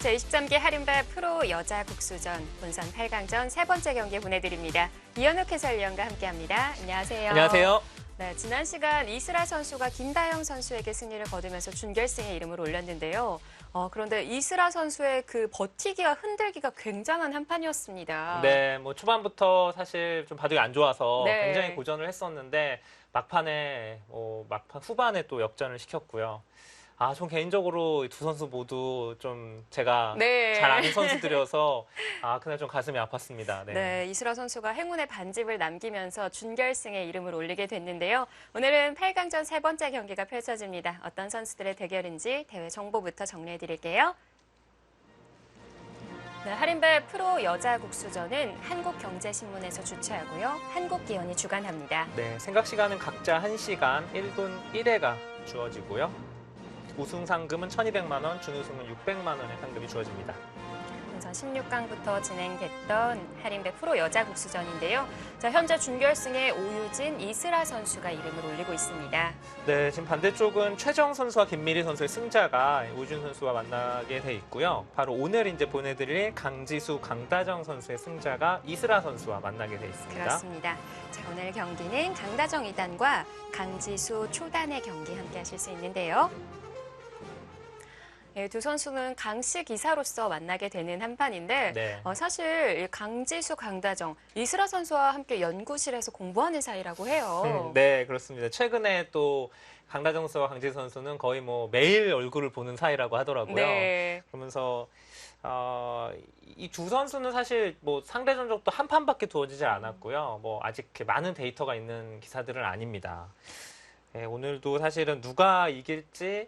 제23기 하림배 프로 여자 국수전 본선 8강전 세 번째 경기 보내드립니다. 이현욱 해설위원과 함께합니다. 안녕하세요. 안녕하세요. 네, 지난 시간 이슬아 선수가 김다영 선수에게 승리를 거두면서 준결승에 이름을 올렸는데요. 그런데 이슬아 선수의 그 버티기와 흔들기가 굉장한 한판이었습니다. 네, 뭐 초반부터 사실 좀 바둑이 안 좋아서 네. 굉장히 고전을 했었는데 막판 후반에 또 역전을 시켰고요. 전 개인적으로 두 선수 모두 좀 제가 네. 잘 아는 선수들이어서 그날 좀 가슴이 아팠습니다. 네, 이슬아 선수가 행운의 반집을 남기면서 준결승에 이름을 올리게 됐는데요. 오늘은 8강전 세 번째 경기가 펼쳐집니다. 어떤 선수들의 대결인지 대회 정보부터 정리해드릴게요. 네, 하림배 프로 여자 국수전은 한국경제신문에서 주최하고요. 한국기원이 주관합니다. 네, 생각 시간은 각자 1시간 1분 1회가 주어지고요. 우승 상금은 1,200만 원, 준우승은 600만 원의 상금이 주어집니다. 본선 16강부터 진행됐던 하림배 프로 여자 국수전인데요. 자, 현재 준결승에 오유진, 이슬아 선수가 이름을 올리고 있습니다. 네, 지금 반대쪽은 최정 선수와 김미리 선수의 승자가 오준 선수와 만나게 돼 있고요. 바로 오늘 이제 보내드릴 강지수, 강다정 선수의 승자가 이슬아 선수와 만나게 돼 있습니다. 그렇습니다. 자, 오늘 경기는 강다정 2단과 강지수 초단의 경기 함께 하실 수 있는데요. 네, 두 선수는 강씨 기사로서 만나게 되는 한판인데 네. 사실 강지수, 강다정, 이슬아 선수와 함께 연구실에서 공부하는 사이라고 해요. 네, 그렇습니다. 최근에 또 강다정 선수와 강지수 선수는 거의 뭐 매일 얼굴을 보는 사이라고 하더라고요. 네. 그러면서 이 두 선수는 사실 뭐 상대 전적도 한 판밖에 두어지지 않았고요. 뭐 아직 이렇게 많은 데이터가 있는 기사들은 아닙니다. 네, 오늘도 사실은 누가 이길지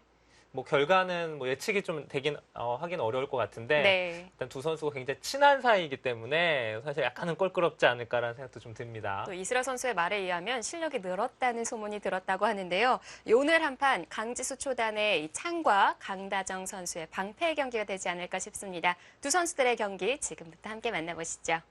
뭐 결과는 뭐 예측이 좀 되긴 하긴 어려울 것 같은데 네. 일단 두 선수가 굉장히 친한 사이이기 때문에 사실 약간은 껄끄럽지 않을까라는 생각도 좀 듭니다. 또 이슬아 선수의 말에 의하면 실력이 늘었다는 소문이 들었다고 하는데요. 오늘 한판 강지수 초단의 이 창과 강다정 선수의 방패 경기가 되지 않을까 싶습니다. 두 선수들의 경기 지금부터 함께 만나보시죠.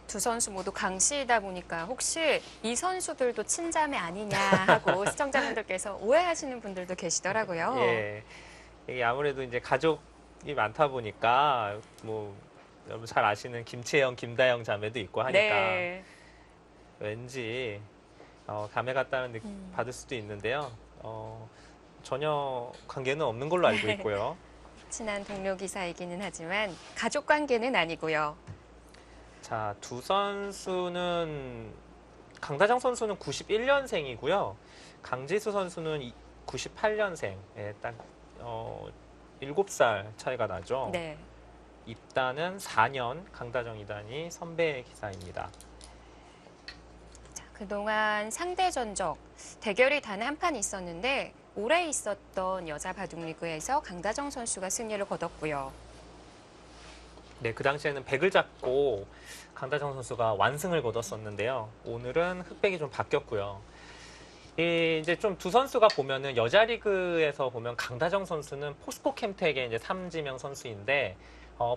두 선수 모두 강씨이다 보니까 혹시 이 선수들도 친자매 아니냐 하고 시청자분들께서 오해하시는 분들도 계시더라고요. 예, 이게 아무래도 이제 가족이 많다 보니까 뭐 여러분 잘 아시는 김채영, 김다영 자매도 있고 하니까 네. 왠지 감회 같다는 받을 수도 있는데요. 전혀 관계는 없는 걸로 알고 있고요. 친한 동료 기사이기는 하지만 가족 관계는 아니고요. 자, 두 선수는 강다정 선수는 91년생이고요. 강지수 선수는 98년생. 예, 딱 7살 차이가 나죠. 네. 입단은 4년, 강다정 2단이 선배 기사입니다. 자, 그동안 상대 전적 대결이 단 한 판 있었는데 올해 있었던 여자 바둑리그에서 강다정 선수가 승리를 거뒀고요. 네, 그 당시에는 100을 잡고 강다정 선수가 완승을 거뒀었는데요. 오늘은 흑백이 좀 바뀌었고요. 이제 좀 두 선수가 보면은 여자 리그에서 보면 강다정 선수는 포스코 캠텍의 이제 3지명 선수인데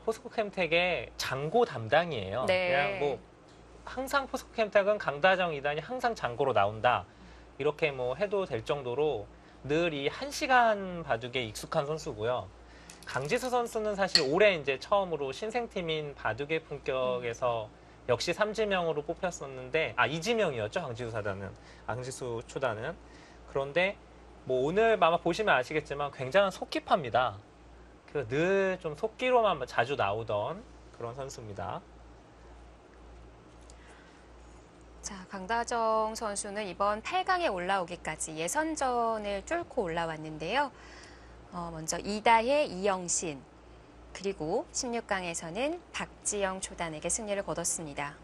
포스코 캠텍의 장고 담당이에요. 네. 그냥 뭐 항상 포스코캠텍은 강다정 2단이 항상 장고로 나온다. 이렇게 뭐 해도 될 정도로 늘 이 1시간 바둑에 익숙한 선수고요. 강지수 선수는 사실 올해 이제 처음으로 신생팀인 바둑의 품격에서 역시 삼지명으로 뽑혔었는데, 이지명이었죠, 강지수 사단은. 강지수 초단은. 그런데 뭐 오늘 아마 보시면 아시겠지만 굉장한 속기파입니다. 늘 좀 속기로만 자주 나오던 그런 선수입니다. 자, 강다정 선수는 이번 8강에 올라오기까지 예선전을 뚫고 올라왔는데요. 먼저 이다혜, 이영신, 그리고 16강에서는 박지영 초단에게 승리를 거뒀습니다.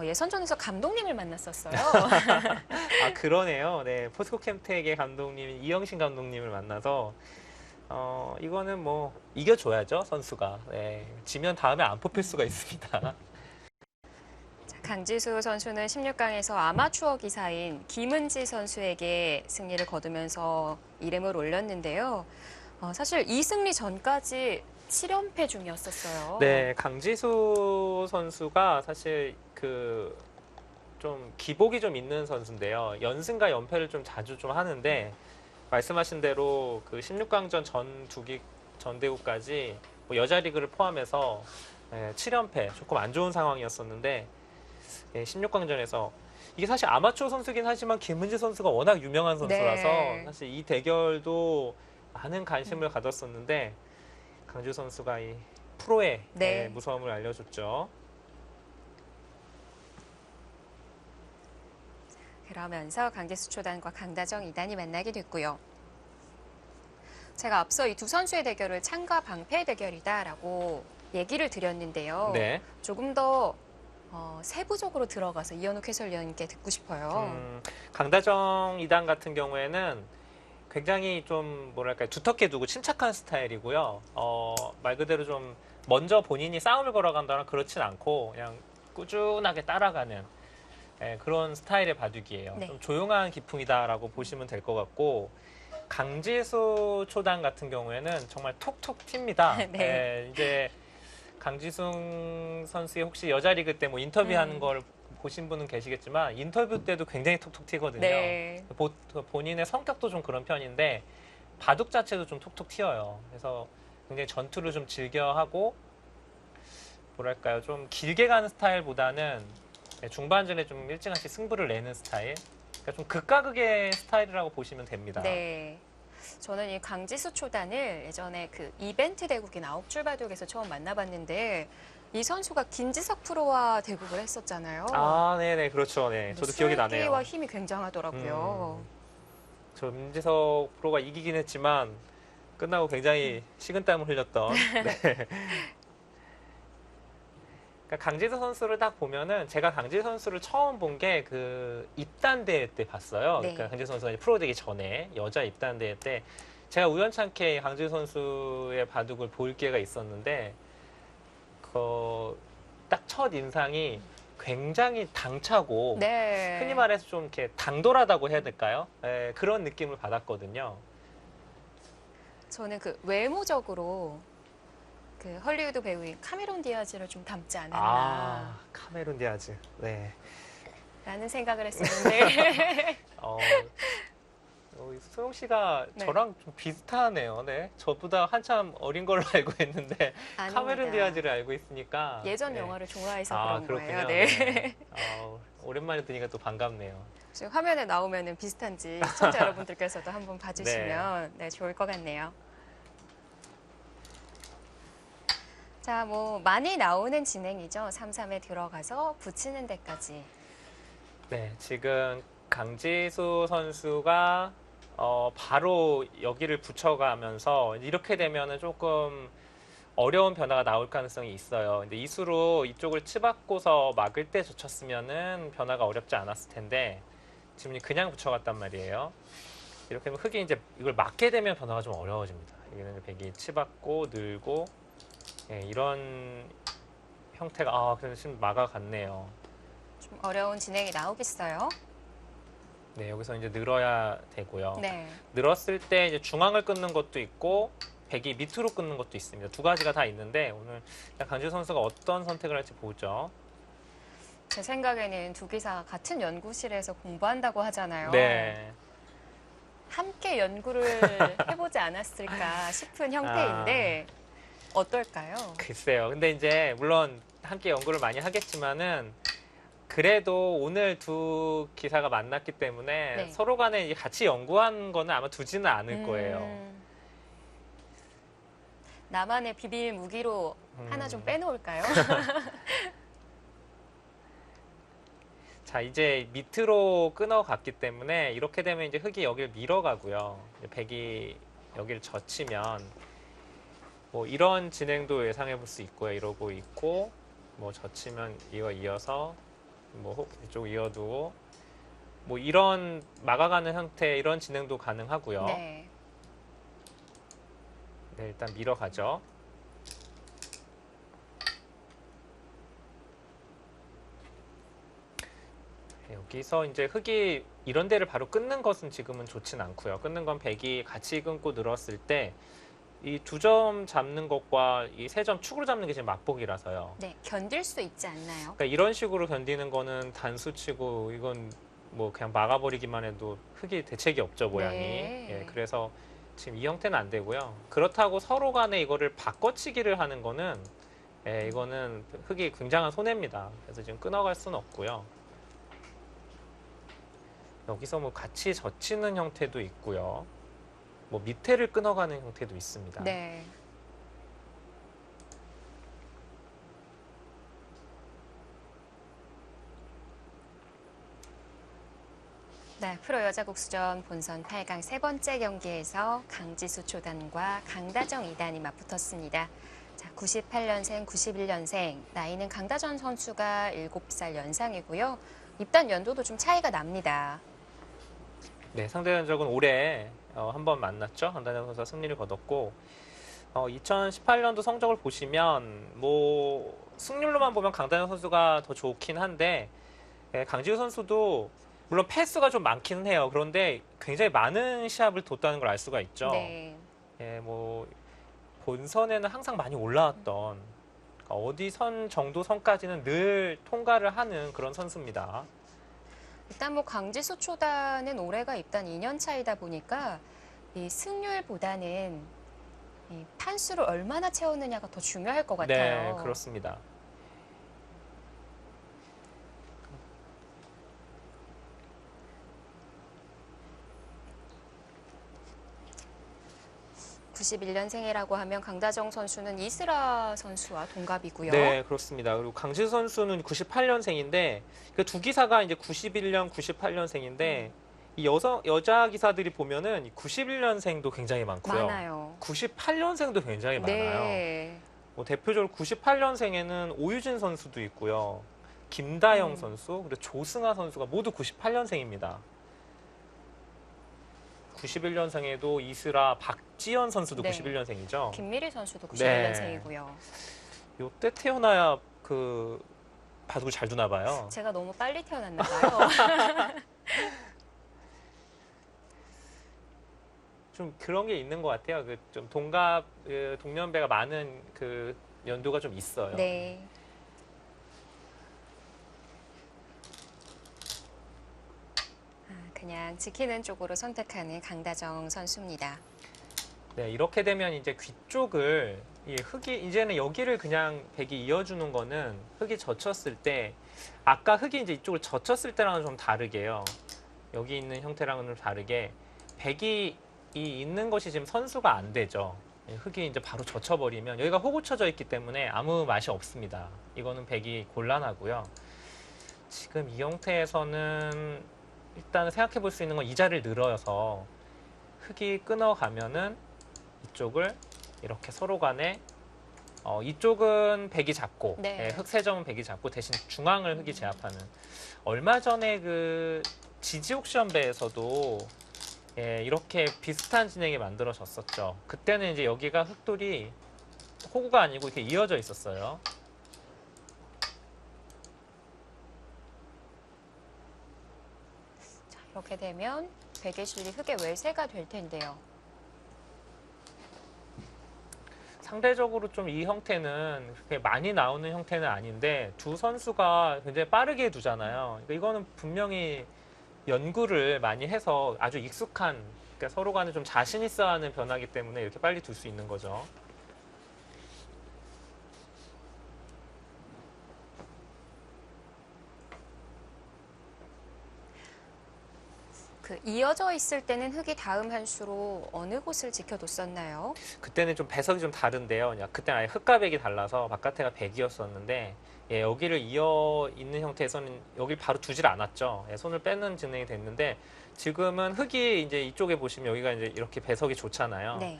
예선전에서 감독님을 만났었어요. 그러네요. 네, 포스코캠텍의 감독님 이영신 감독님을 만나서 이거는 뭐 이겨줘야죠, 선수가. 네, 지면 다음에 안 뽑힐 수가 있습니다. 강지수 선수는 16강에서 아마추어 기사인 김은지 선수에게 승리를 거두면서 이름을 올렸는데요. 사실 이 승리 전까지 7연패 중이었었어요. 네, 강지수 선수가 사실 좀 기복이 좀 있는 선수인데요. 연승과 연패를 좀 자주 좀 하는데, 말씀하신 대로 그 16강전 전대구까지 뭐 여자 리그를 포함해서 7연패, 조금 안 좋은 상황이었었는데, 16강전에서 이게 사실 아마추어 선수긴 하지만 김은지 선수가 워낙 유명한 선수라서 네. 사실 이 대결도 많은 관심을 가졌었는데, 강지수 선수가 이 프로의 네. 무서움을 알려줬죠. 그러면서 강지수 초단과 강다정 2단이 만나게 됐고요. 제가 앞서 이 두 선수의 대결을 창과 방패의 대결이다라고 얘기를 드렸는데요. 네. 조금 더 세부적으로 들어가서 이현욱 해설위원님께 듣고 싶어요. 강다정 2단 같은 경우에는 굉장히 좀 뭐랄까요, 두텁게 두고 침착한 스타일이고요. 말 그대로 좀 먼저 본인이 싸움을 걸어간다거나 그렇진 않고 그냥 꾸준하게 따라가는 그런 스타일의 바둑이에요. 네. 좀 조용한 기풍이다라고 보시면 될 것 같고, 강지수 초단 같은 경우에는 정말 톡톡 튑니다. 네. 이제 강지수 선수의 혹시 여자 리그 때 뭐 인터뷰하는 걸 보신 분은 계시겠지만 인터뷰 때도 굉장히 톡톡 튀거든요. 네. 본인의 성격도 좀 그런 편인데 바둑 자체도 좀 톡톡 튀어요. 그래서 굉장히 전투를 좀 즐겨하고, 뭐랄까요, 좀 길게 가는 스타일보다는 중반전에 좀 일찌감치 승부를 내는 스타일. 그러니까 좀 극과 극의 스타일이라고 보시면 됩니다. 네. 저는 이 강지수 초단을 예전에 그 이벤트 대국인 9줄 바둑에서 처음 만나봤는데 이 선수가 김지석 프로와 대국을 했었잖아요. 네네, 그렇죠. 네, 저도 기억이 나네요. 술기와 힘이 굉장하더라고요. 저 민지석 프로가 이기긴 했지만 끝나고 굉장히 식은땀을 흘렸던. 네. 그러니까 강지수 선수를 딱 보면은, 제가 강지수 선수를 처음 본 게 그 입단 대회 때 봤어요. 네. 그러니까 강지수 선수가 프로 되기 전에 여자 입단 대회 때 제가 우연찮게 강지수 선수의 바둑을 볼 기회가 있었는데, 딱 첫 인상이 굉장히 당차고, 네. 흔히 말해서 좀 이렇게 당돌하다고 해야 될까요? 그런 느낌을 받았거든요. 저는 그 외모적으로 그 헐리우드 배우인 카메론 디아즈를 좀 닮지 않았나 카메론 디아즈. 네. 라는 생각을 했었는데 소영 씨가 네. 저랑 좀 비슷하네요. 네. 저보다 한참 어린 걸로 알고 있는데 아닙니다. 카메론 디아즈를 알고 있으니까. 예전 네. 영화를 좋아해서 그런 그렇군요. 거예요. 네. 네. 오랜만에 드니까 또 반갑네요. 지금 화면에 나오면은 비슷한지 시청자 여러분들께서도 한번 봐주시면 네, 좋을 것 같네요. 자, 뭐 많이 나오는 진행이죠. 3-3에 들어가서 붙이는 데까지. 네, 지금 강지수 선수가 바로 여기를 붙여가면서 이렇게 되면은 조금 어려운 변화가 나올 가능성이 있어요. 근데 이 수로 이쪽을 치받고서 막을 때 젖혔으면은 변화가 어렵지 않았을 텐데 지금 그냥 붙여갔단 말이에요. 이렇게 하면 흑이 이제 이걸 막게 되면 변화가 좀 어려워집니다. 여기는 백이 치받고 늘고, 이런 형태가 그래서 지금 막아갔네요. 좀 어려운 진행이 나오겠어요. 네, 여기서 이제 늘어야 되고요. 네. 늘었을 때 이제 중앙을 끊는 것도 있고 백이 밑으로 끊는 것도 있습니다. 두 가지가 다 있는데 오늘 강지수 선수가 어떤 선택을 할지 보죠. 제 생각에는 두 기사가 같은 연구실에서 공부한다고 하잖아요. 네. 함께 연구를 해보지 않았을까 싶은 형태인데 어떨까요? 글쎄요. 근데 이제 물론 함께 연구를 많이 하겠지만은 그래도 오늘 두 기사가 만났기 때문에 네. 서로 간에 이제 같이 연구한 거는 아마 두지는 않을 거예요. 나만의 비밀 무기로 하나 좀 빼놓을까요? 자, 이제 밑으로 끊어갔기 때문에 이렇게 되면 이제 흙이 여기를 밀어가고요. 이제 백이 여기를 젖히면 뭐 이런 진행도 예상해 볼 수 있고요. 이러고 있고 뭐 젖히면 이거 이어서 뭐 이쪽 이어두고 뭐 이런 막아가는 형태 이런 진행도 가능하고요. 네. 네, 일단 밀어가죠. 네, 여기서 이제 흙이 이런 데를 바로 끊는 것은 지금은 좋진 않고요. 끊는 건 백이 같이 끊고 늘었을 때 이 두 점 잡는 것과 이 세 점 축으로 잡는 게 지금 맞복이라서요. 네, 견딜 수 있지 않나요? 그러니까 이런 식으로 견디는 거는 단수치고 이건 뭐 그냥 막아버리기만 해도 흙이 대책이 없죠, 모양이. 네. 예, 그래서 지금 이 형태는 안 되고요. 그렇다고 서로 간에 이거를 바꿔치기를 하는 거는 예, 이거는 흙이 굉장한 손해입니다. 그래서 지금 끊어갈 수는 없고요. 여기서 뭐 같이 젖히는 형태도 있고요. 뭐 밑에를 끊어가는 형태도 있습니다. 네. 네, 프로 여자국수전 본선 8강 세 번째 경기에서 강지수 초단과 강다정 2단이 맞붙었습니다. 자, 98년생, 91년생, 나이는 강다정 선수가 7살 연상이고요. 입단 연도도 좀 차이가 납니다. 네, 상대 전적은 올해 한 번 만났죠. 강다정 선수가 승리를 거뒀고 2018년도 성적을 보시면 뭐 승률로만 보면 강다정 선수가 더 좋긴 한데 강지우 선수도 물론 패스가 좀 많기는 해요. 그런데 굉장히 많은 시합을 뒀다는 걸 알 수가 있죠. 네. 예, 뭐 본선에는 항상 많이 올라왔던 그러니까 어디 선 정도 선까지는 늘 통과를 하는 그런 선수입니다. 일단 뭐 강지수 초단은 올해가 입단 2년 차이다 보니까 이 승률보다는 이 판수를 얼마나 채우느냐가 더 중요할 것 같아요. 네, 그렇습니다. (91년생이라고) 하면 강다정 선수는 이슬아 선수와 동갑이고요. 네, 그렇습니다. 그리고 강지수 선수는 98년생인데 그 두 기사가 이제 91년, 98년생인데 이 여자 기사들이 보면은 91년생도 굉장히 많고요. 많아요. 98년생도 굉장히 많아요. 네. 뭐 대표적으로 98년생에는 오유진 선수도 있고요. 김다영 선수, 그리고 조승아 선수가 모두 98년생입니다. 91년생에도 이슬아, 박지연 선수도 네. 91년생이죠. 김미리 선수도 네. 91년생이고요. 요때 태어나야 그 바둑을 잘 두나 봐요. 제가 너무 빨리 태어났나 봐요. 좀 그런 게 있는 것 같아요. 그 좀 동년배가 많은 그 연도가 좀 있어요. 네. 그냥 지키는 쪽으로 선택하는 강다정 선수입니다. 네, 이렇게 되면 이제 귀 쪽을 이 흙이 이제는 여기를 그냥 백이 이어주는 거는 흙이 젖혔을 때 아까 흙이 이제 이쪽을 젖혔을 때랑은 좀 다르게요. 여기 있는 형태랑은 좀 다르게 백이 이 있는 것이 지금 선수가 안 되죠. 흙이 이제 바로 젖혀버리면 여기가 호구쳐져 있기 때문에 아무 맛이 없습니다. 이거는 백이 곤란하고요. 지금 이 형태에서는 일단 생각해 볼 수 있는 건 이 자리를 늘어서 흙이 끊어가면은 이쪽을 이렇게 서로 간에 이쪽은 백이 잡고 네. 흙 세 점은 백이 잡고 대신 중앙을 흙이 제압하는 얼마 전에 그 지지옥시연배에서도 이렇게 비슷한 진행이 만들어졌었죠. 그때는 이제 여기가 흙돌이 호구가 아니고 이렇게 이어져 있었어요. 자, 이렇게 되면 백의 실리 흙의 외세가 될 텐데요. 상대적으로 좀 이 형태는 그렇게 많이 나오는 형태는 아닌데 두 선수가 굉장히 빠르게 두잖아요. 그러니까 이거는 분명히 연구를 많이 해서 아주 익숙한, 그러니까 서로 간에 좀 자신 있어 하는 변화기 때문에 이렇게 빨리 둘 수 있는 거죠. 그 이어져 있을 때는 흙이 다음 한 수로 어느 곳을 지켜뒀었나요? 그때는 좀 배석이 좀 다른데요. 그냥 그때는 아예 흙과 백이 달라서 바깥에가 백이었었는데 예, 여기를 이어 있는 형태에서는 여기 바로 두질 않았죠. 예, 손을 빼는 진행이 됐는데 지금은 흙이 이제 이쪽에 보시면 여기가 이제 이렇게 배석이 좋잖아요. 네.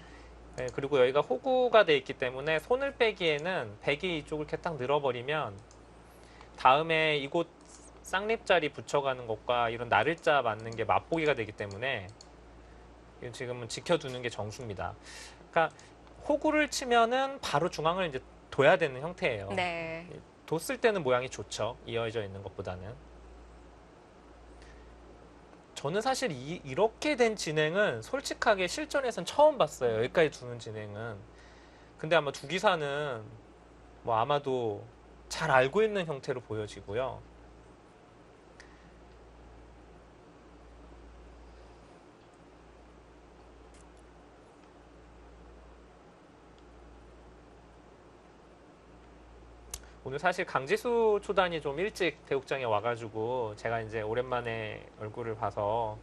예, 그리고 여기가 호구가 돼 있기 때문에 손을 빼기에는 백이 이쪽을 이렇게 딱 늘어버리면 다음에 이곳 쌍립자리 붙여가는 것과 이런 나를자 맞는 게 맛보기가 되기 때문에 이건 지금은 지켜두는 게 정수입니다. 그러니까 호구를 치면은 바로 중앙을 이제 둬야 되는 형태예요. 네. 뒀을 때는 모양이 좋죠. 이어져 있는 것보다는. 저는 사실 이렇게 된 진행은 솔직하게 실전에선 처음 봤어요. 여기까지 두는 진행은. 근데 아마 두 기사는 뭐 아마도 잘 알고 있는 형태로 보여지고요. 오늘 사실 강지수 초단이 좀 일찍 대국장에 와가지고 제가 이제 오랜만에 얼굴을 봐서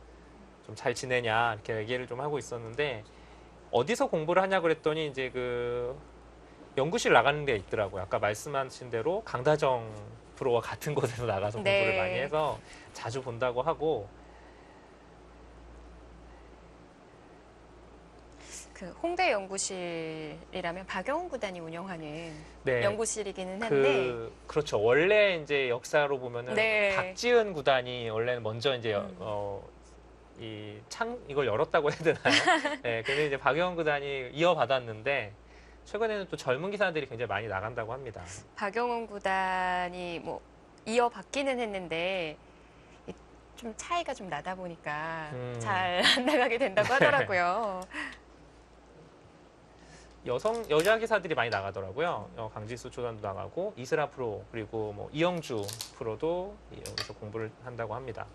좀 잘 지내냐 이렇게 얘기를 좀 하고 있었는데 어디서 공부를 하냐 그랬더니 이제 그 연구실 나가는 데 있더라고요. 아까 말씀하신 대로 강다정 프로와 같은 곳에서 나가서 네. 공부를 많이 해서 자주 본다고 하고 그 홍대 연구실이라면 박영훈 구단이 운영하는 네. 연구실이기는 한데 그렇죠. 원래 이제 역사로 보면은 네. 박지은 구단이 원래는 먼저 이제 이걸 열었다고 해야 되나요? 네, 근데 이제 박영훈 구단이 이어받았는데 최근에는 또 젊은 기사들이 굉장히 많이 나간다고 합니다. 박영훈 구단이 뭐 이어받기는 했는데 좀 차이가 좀 나다 보니까 잘 안 나가게 된다고 하더라고요. 여자 기사들이 많이 나가더라고요. 강지수 초단도 나가고 이슬아 프로 그리고 뭐 이영주 프로도 여기서 공부를 한다고 합니다.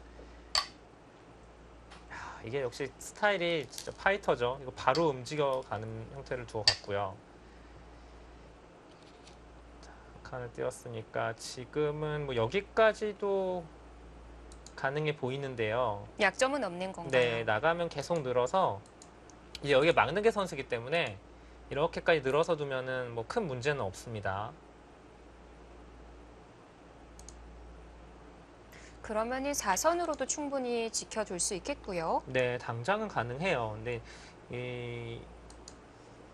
이게 역시 스타일이 진짜 파이터죠. 이거 바로 움직여가는 형태를 두어 갔고요. 한 칸을 띄웠으니까 지금은 뭐 여기까지도 가능해 보이는데요. 약점은 없는 건가요? 네, 나가면 계속 늘어서 이제 여기에 막는 게 선수기 때문에 이렇게까지 늘어서 두면은 뭐 큰 문제는 없습니다. 그러면 이 4선으로도 충분히 지켜둘 수 있겠고요. 네, 당장은 가능해요. 근데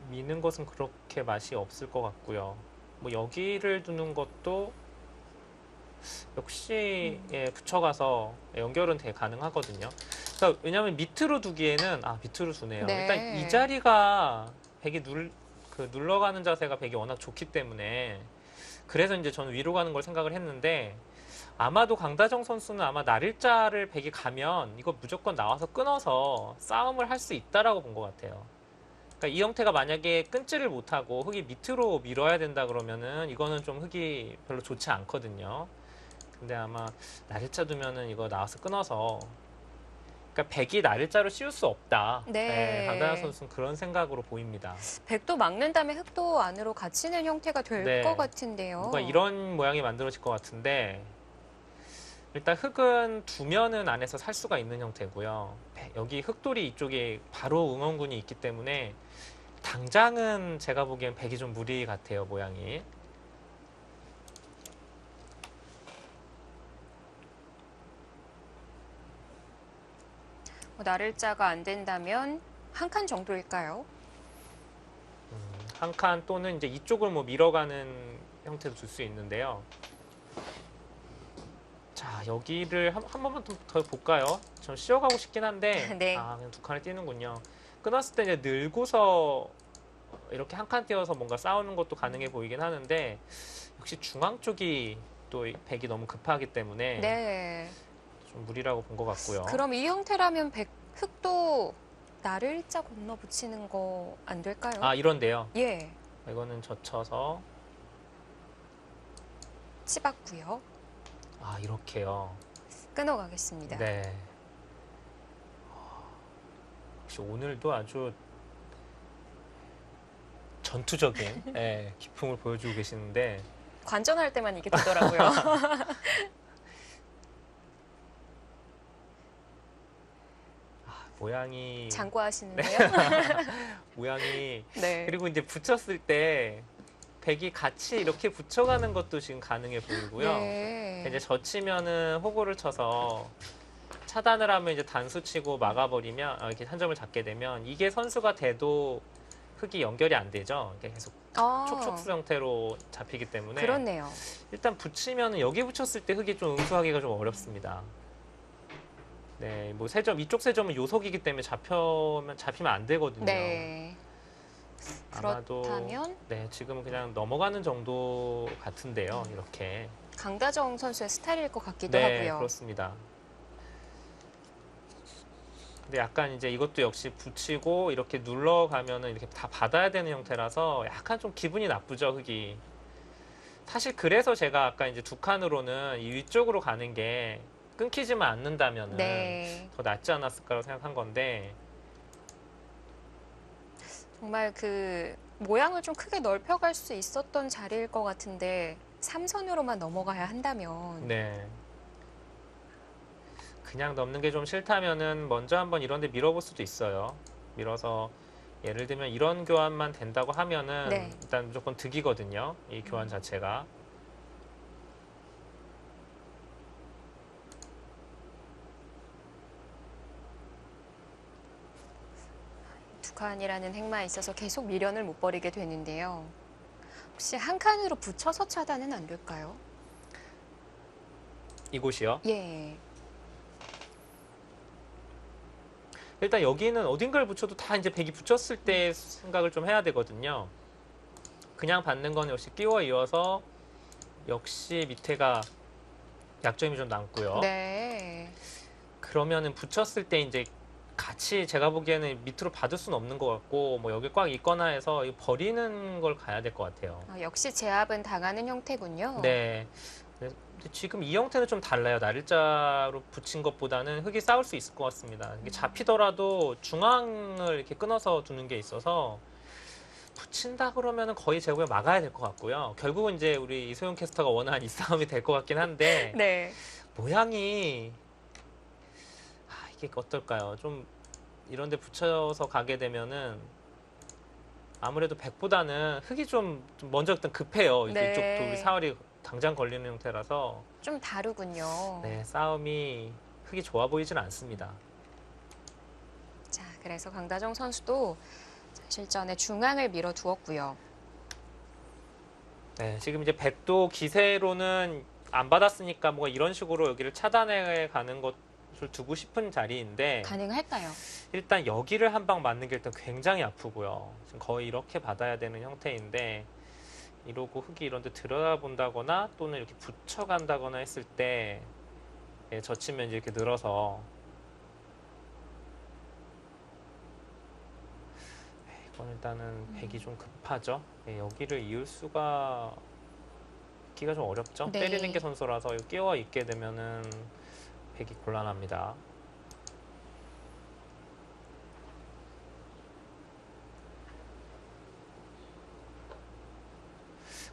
미는 것은 그렇게 맛이 없을 것 같고요. 뭐 여기를 두는 것도 역시 예, 붙여가서 연결은 되게 가능하거든요. 그러니까 왜냐하면 밑으로 두기에는 밑으로 두네요. 네. 일단 이 자리가 백이 눌러가는 자세가 백이 워낙 좋기 때문에 그래서 이제 저는 위로 가는 걸 생각을 했는데 아마도 강다정 선수는 아마 날일자를 백이 가면 이거 무조건 나와서 끊어서 싸움을 할 수 있다라고 본 것 같아요. 그러니까 이 형태가 만약에 끊지를 못하고 흙이 밑으로 밀어야 된다 그러면은 이거는 좀 흙이 별로 좋지 않거든요. 근데 아마 날일자 두면은 이거 나와서 끊어서 그러니까 백이 날일자로 씌울 수 없다. 네. 강다정 선수는 그런 생각으로 보입니다. 백도 막는 다음에 흙도 안으로 갇히는 형태가 될 네. 것 같은데요. 뭔가 이런 모양이 만들어질 것 같은데 일단 흙은 두면은 안에서 살 수가 있는 형태고요. 여기 흙돌이 이쪽에 바로 응원군이 있기 때문에 당장은 제가 보기엔 백이 좀 무리 같아요, 모양이. 날일자가 안 된다면 한 칸 정도일까요? 한 칸 또는 이제 이쪽을 뭐 밀어가는 형태도 줄 수 있는데요. 자, 여기를 한 번만 더 볼까요? 전 씌워가고 싶긴 한데 네. 그냥 두 칸을 띄는군요. 끊었을 때 이제 늘고서 이렇게 한 칸 띄워서 뭔가 싸우는 것도 가능해 보이긴 하는데 역시 중앙 쪽이 또 백이 너무 급하기 때문에 네. 좀 무리라고 본 것 같고요. 그럼 이 형태라면 흙도 날일자 건너 붙이는 거 안 될까요? 이런데요. 예. 이거는 젖혀서 치봤고요. 아 이렇게요. 끊어가겠습니다. 네. 역시 오늘도 아주 전투적인 예, 기풍을 보여주고 계시는데 관전할 때만 이게 되더라고요. 모양이 장구하시는데요. 모양이 네. 그리고 이제 붙였을 때 백이 같이 이렇게 붙여가는 것도 지금 가능해 보이고요. 네. 이제 젖히면은 호구를 쳐서 차단을 하면 이제 단수 치고 막아버리면 이렇게 한 점을 잡게 되면 이게 선수가 돼도 흙이 연결이 안 되죠. 이게 계속 촉촉수 형태로 잡히기 때문에 그렇네요. 일단 붙이면은 여기 붙였을 때 흙이 좀 응수하기가 좀 어렵습니다. 네, 뭐 세 점 이쪽 세 점은 요석이기 때문에 잡히면 안 되거든요. 네. 아마도 그렇다면 네, 지금은 그냥 넘어가는 정도 같은데요. 이렇게. 강다정 선수의 스타일일 것 같기도 네, 하고요. 그렇습니다. 근데 약간 이제 이것도 역시 붙이고 이렇게 눌러가면은 이렇게 다 받아야 되는 형태라서 약간 좀 기분이 나쁘죠, 흙이. 사실 그래서 제가 아까 이제 두 칸으로는 이 위쪽으로 가는 게 끊기지만 않는다면은 네. 더 낫지 않았을까라고 생각한 건데 정말 그 모양을 좀 크게 넓혀갈 수 있었던 자리일 것 같은데 3선으로만 넘어가야 한다면 네. 그냥 넘는 게 좀 싫다면은 먼저 한번 이런 데 밀어볼 수도 있어요. 밀어서 예를 들면 이런 교환만 된다고 하면은 네. 일단 무조건 득이거든요. 이 교환 자체가. 두 칸이라는 행마에 있어서 계속 미련을 못 버리게 되는데요. 혹시 한 칸으로 붙여서 차단은 안 될까요? 이곳이요. 예. 일단 여기는 어딘가를 붙여도 다 이제 백이 붙였을 때 생각을 좀 해야 되거든요. 그냥 받는 건 역시 끼워 이어서 역시 밑에가 약점이 좀 남고요. 네. 그러면은 붙였을 때 이제 같이 제가 보기에는 밑으로 받을 수는 없는 것 같고 뭐 여기 꽉 있거나 해서 이거 버리는 걸 가야 될 것 같아요. 역시 제압은 당하는 형태군요. 네. 근데 지금 이 형태는 좀 달라요. 날일자로 붙인 것보다는 흙이 싸울 수 있을 것 같습니다. 이게 잡히더라도 중앙을 이렇게 끊어서 두는 게 있어서 붙인다 그러면은 거의 제구에 막아야 될 것 같고요. 결국은 이제 우리 이소영 캐스터가 원한 이 싸움이 될 것 같긴 한데 네. 모양이 이게 어떨까요? 좀 이런 데 붙여서 가게 되면은 아무래도 백보다는 흙이 좀 먼저 일단 급해요. 네. 이쪽도 우리 사월이 당장 걸리는 형태라서 좀 다르군요. 네, 싸움이 흙이 좋아 보이진 않습니다. 자, 그래서 강다정 선수도 실전에 중앙을 밀어두었고요. 네, 지금 이제 백도 기세로는 안 받았으니까 뭐 이런 식으로 여기를 차단해 가는 것을 두고 싶은 자리인데 가능할까요? 일단 여기를 한 방 맞는 게 일단 굉장히 아프고요. 지금 거의 이렇게 받아야 되는 형태인데 이러고 흙이 이런 데 들여다본다거나 또는 이렇게 붙여간다거나 했을 때 젖히면 이제 이렇게 늘어서 이건 일단은 백이 좀 급하죠. 여기를 이을 수가 있기가 좀 어렵죠. 네. 때리는 게 선수라서 끼워 있게 되면은 백이 곤란합니다.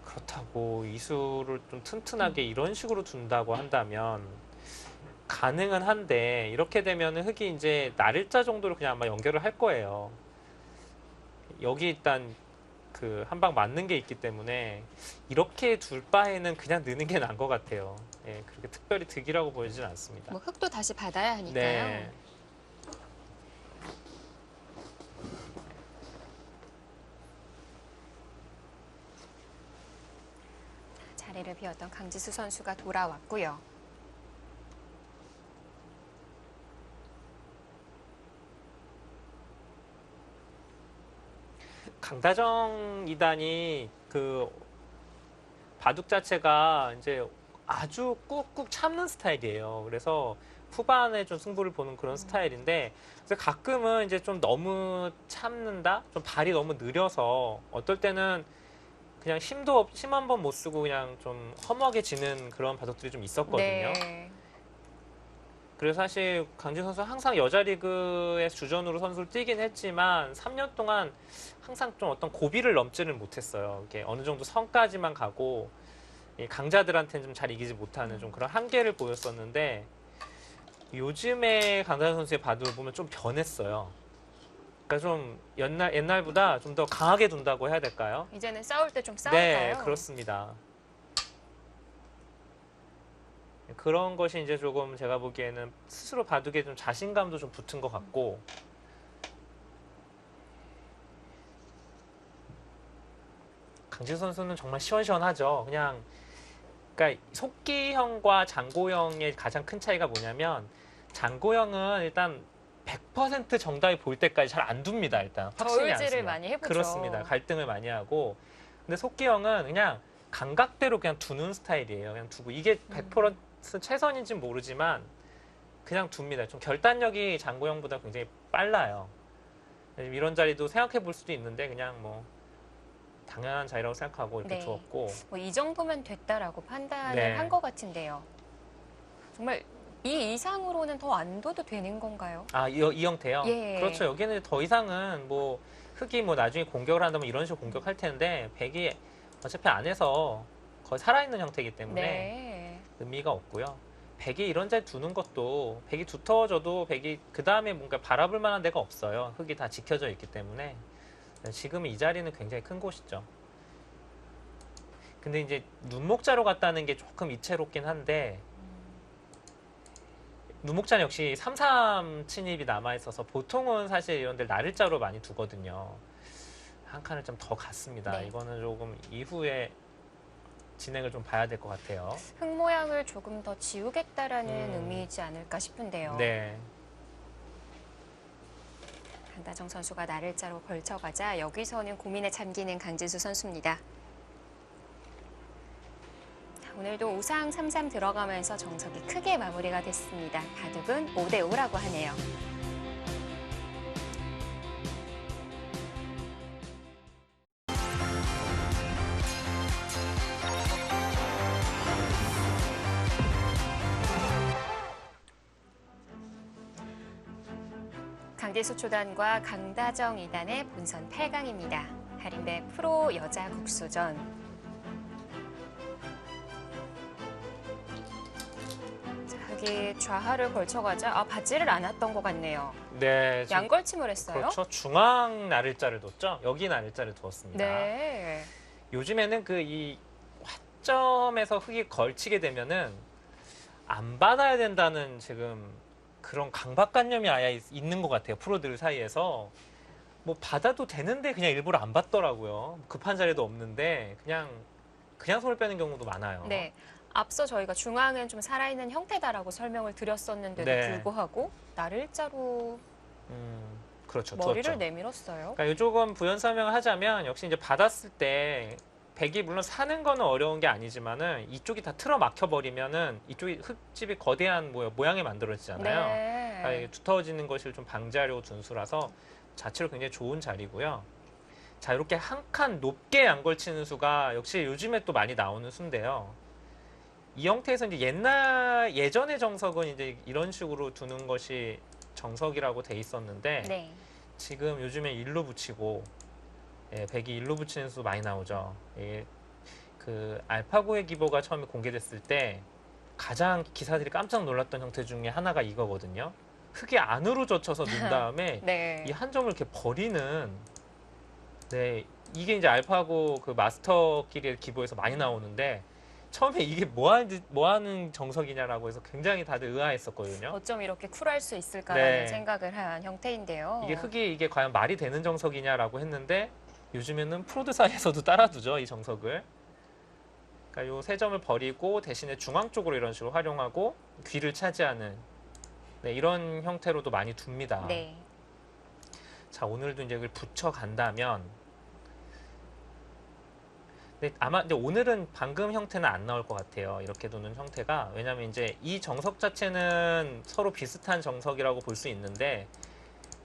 그렇다고 이수를 좀 튼튼하게 이런 식으로 둔다고 한다면 가능은 한데 이렇게 되면은 흙이 이제 날일자 정도로 그냥 아마 연결을 할 거예요. 여기 일단 그 한 방 맞는 게 있기 때문에 이렇게 둘 바에는 그냥 넣는 게 나은 것 같아요. 예, 그렇게 특별히 득이라고 보이진 않습니다. 뭐 흙도 다시 받아야 하니까요. 네. 자리를 비웠던 강지수 선수가 돌아왔고요. 강다정 2단이 그 바둑 자체가 이제 아주 꾹꾹 참는 스타일이에요. 그래서 후반에 좀 승부를 보는 그런 스타일인데 그래서 가끔은 이제 좀 너무 참는다, 좀 발이 너무 느려서 어떨 때는 그냥 힘 한 번 못 쓰고 그냥 좀 허무하게 지는 그런 바둑들이 좀 있었거든요. 네. 그래서 사실 강진 선수 항상 여자 리그의 주전으로 선수를 뛰긴 했지만 3년 동안 항상 좀 어떤 고비를 넘지를 못했어요. 이게 어느 정도 선까지만 가고 이 강자들한테는 좀 잘 이기지 못하는 좀 그런 한계를 보였었는데 요즘에 강다현 선수의 바둑을 보면 좀 변했어요. 그러니까 좀 옛날보다 좀 더 강하게 둔다고 해야 될까요? 이제는 싸울 때 좀 네, 싸울까요? 그렇습니다. 그런 것이 이제 조금 제가 보기에는 스스로 바둑에 좀 자신감도 좀 붙은 것 같고 강진 선수는 정말 시원시원하죠. 그냥 그러니까 속기형과 장고형의 가장 큰 차이가 뭐냐면 장고형은 일단 100% 정답이 보일 때까지 잘 안 둡니다. 일단 확신이 안 저울질을 쓰면. 많이 해보죠. 그렇습니다. 갈등을 많이 하고 근데 속기형은 그냥 감각대로 그냥 두는 스타일이에요. 그냥 두고 이게 100% 최선인지는 모르지만 그냥 둡니다. 좀 결단력이 장고형보다 굉장히 빨라요. 이런 자리도 생각해 볼 수도 있는데 그냥 뭐 당연한 자리라고 생각하고 이렇게 네. 두었고 뭐 이 정도면 됐다라고 판단을 네. 한 것 같은데요. 정말 이 이상으로는 더 안 둬도 되는 건가요? 이 형태요? 예. 그렇죠. 여기는 더 이상은 뭐 흑이 뭐 나중에 공격을 한다면 이런 식으로 공격할 텐데 백이 어차피 안에서 거의 살아있는 형태이기 때문에 네. 의미가 없고요. 백이 이런 자리 두는 것도 백이 두터워져도 백이 그 다음에 뭔가 바라볼 만한 데가 없어요. 흑이 다 지켜져 있기 때문에 지금 이 자리는 굉장히 큰 곳이죠. 근데 이제 눈목자로 갔다는 게 조금 이채롭긴 한데 눈목자는 역시 3-3 침입이 남아있어서 보통은 사실 이런 데를 나를자로 많이 두거든요. 한 칸을 좀 더 갔습니다. 네. 이거는 조금 이후에 진행을 좀 봐야 될 것 같아요. 흙 모양을 조금 더 지우겠다라는 음. 의미이지 않을까 싶은데요. 네. 강다정 선수가 나를자로 걸쳐가자 여기서는 고민에 잠기는 강진수 선수입니다. 오늘도 우상 3-3 들어가면서 정석이 크게 마무리가 됐습니다. 바둑은 5대5라고 하네요. 강지수 초단과 강다정 2단의 본선 8강입니다. 한림배 프로 여자 국소전. 자, 흑이 좌하를 걸쳐가자 받지를 않았던 것 같네요. 네. 양걸침을 했어요. 그렇죠. 중앙 나를자를 뒀죠. 여기 나를자를 두었습니다. 네. 요즘에는 그 이 화점에서 흑이 걸치게 되면은 안 받아야 된다는 지금 그런 강박관념이 아예 있는 것 같아요. 프로들 사이에서. 뭐 받아도 되는데 그냥 일부러 안 받더라고요. 급한 자리도 없는데 그냥 손을 빼는 경우도 많아요. 네. 앞서 저희가 중앙은 좀 살아있는 형태다라고 설명을 드렸었는데도 네. 불구하고 나를자로 그렇죠. 머리를 두었죠. 내밀었어요. 그러니까 조금 부연 설명을 하자면 역시 이제 받았을 때 백이 물론 사는 거는 어려운 게 아니지만은 이쪽이 다 틀어 막혀 버리면은 이쪽이 흙집이 거대한 모양이 만들어지잖아요. 그러니까 이게 두터워지는 것을 좀 방지하려고 둔 수라서 자체로 굉장히 좋은 자리고요. 자, 이렇게 한 칸 높게 양 걸치는 수가 역시 요즘에 또 많이 나오는 수인데요. 이 형태에서 이제 예전의 정석은 이제 이런 식으로 두는 것이 정석이라고 돼 있었는데 네. 지금 요즘에 일로 붙이고 백이 일로 붙이는 수 많이 나오죠. 그 알파고의 기보가 처음에 공개됐을 때 가장 기사들이 깜짝 놀랐던 형태 중에 하나가 이거거든요. 흙이 안으로 젖혀서 넣은 다음에 네. 이 한 점을 이렇게 버리는 네, 이게 이제 알파고 그 마스터끼리의 기보에서 많이 나오는데 처음에 이게 뭐 하는 정석이냐라고 해서 굉장히 다들 의아했었거든요. 어쩜 이렇게 쿨할 수 있을까라는 네. 생각을 한 형태인데요. 이게 흙이 이게 과연 말이 되는 정석이냐라고 했는데 요즘에는 프로들 사이에서도 따라두죠, 이 정석을. 그러니까 요 세 점을 버리고 대신에 중앙 쪽으로 이런 식으로 활용하고 귀를 차지하는 네, 이런 형태로도 많이 둡니다. 네. 자, 오늘도 이제 이걸 붙여 간다면 근데 아마 이제 오늘은 방금 형태는 안 나올 것 같아요. 이렇게 도는 형태가. 왜냐하면 이제 이 정석 자체는 서로 비슷한 정석이라고 볼 수 있는데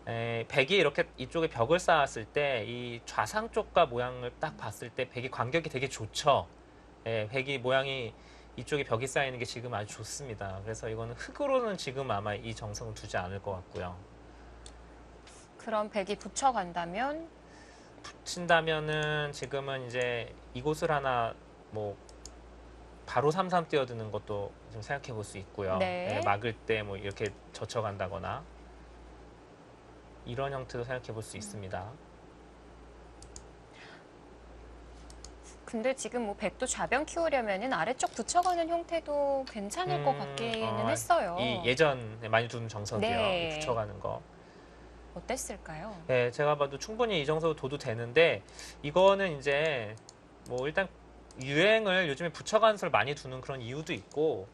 백이 이렇게 이쪽에 벽을 쌓았을 때 이 좌상 쪽과 모양을 딱 봤을 때 백이 간격이 되게 좋죠. 백이 모양이 이쪽에 벽이 쌓이는 게 지금 아주 좋습니다. 그래서 이거는 흙으로는 지금 아마 이 정석은 두지 않을 것 같고요. 그럼 백이 붙여간다면 친다면은 지금은 이제 이곳을 하나 뭐 바로 3-3 뛰어드는 것도 좀 생각해 볼 수 있고요. 네. 막을 때 뭐 이렇게 젖혀간다거나 이런 형태도 생각해 볼 수 있습니다. 근데 지금 뭐 백도 좌변 키우려면은 아래쪽 붙여가는 형태도 괜찮을 것 같기는 했어요. 이 예전에 많이 두는 정석이요. 네. 이 붙여가는 거. 어땠을까요? 네, 제가 봐도 충분히 이 정도 둬도 되는데 이거는 이제 뭐 일단 유행을 요즘에 붙여가는 수를 많이 두는 그런 이유도 있고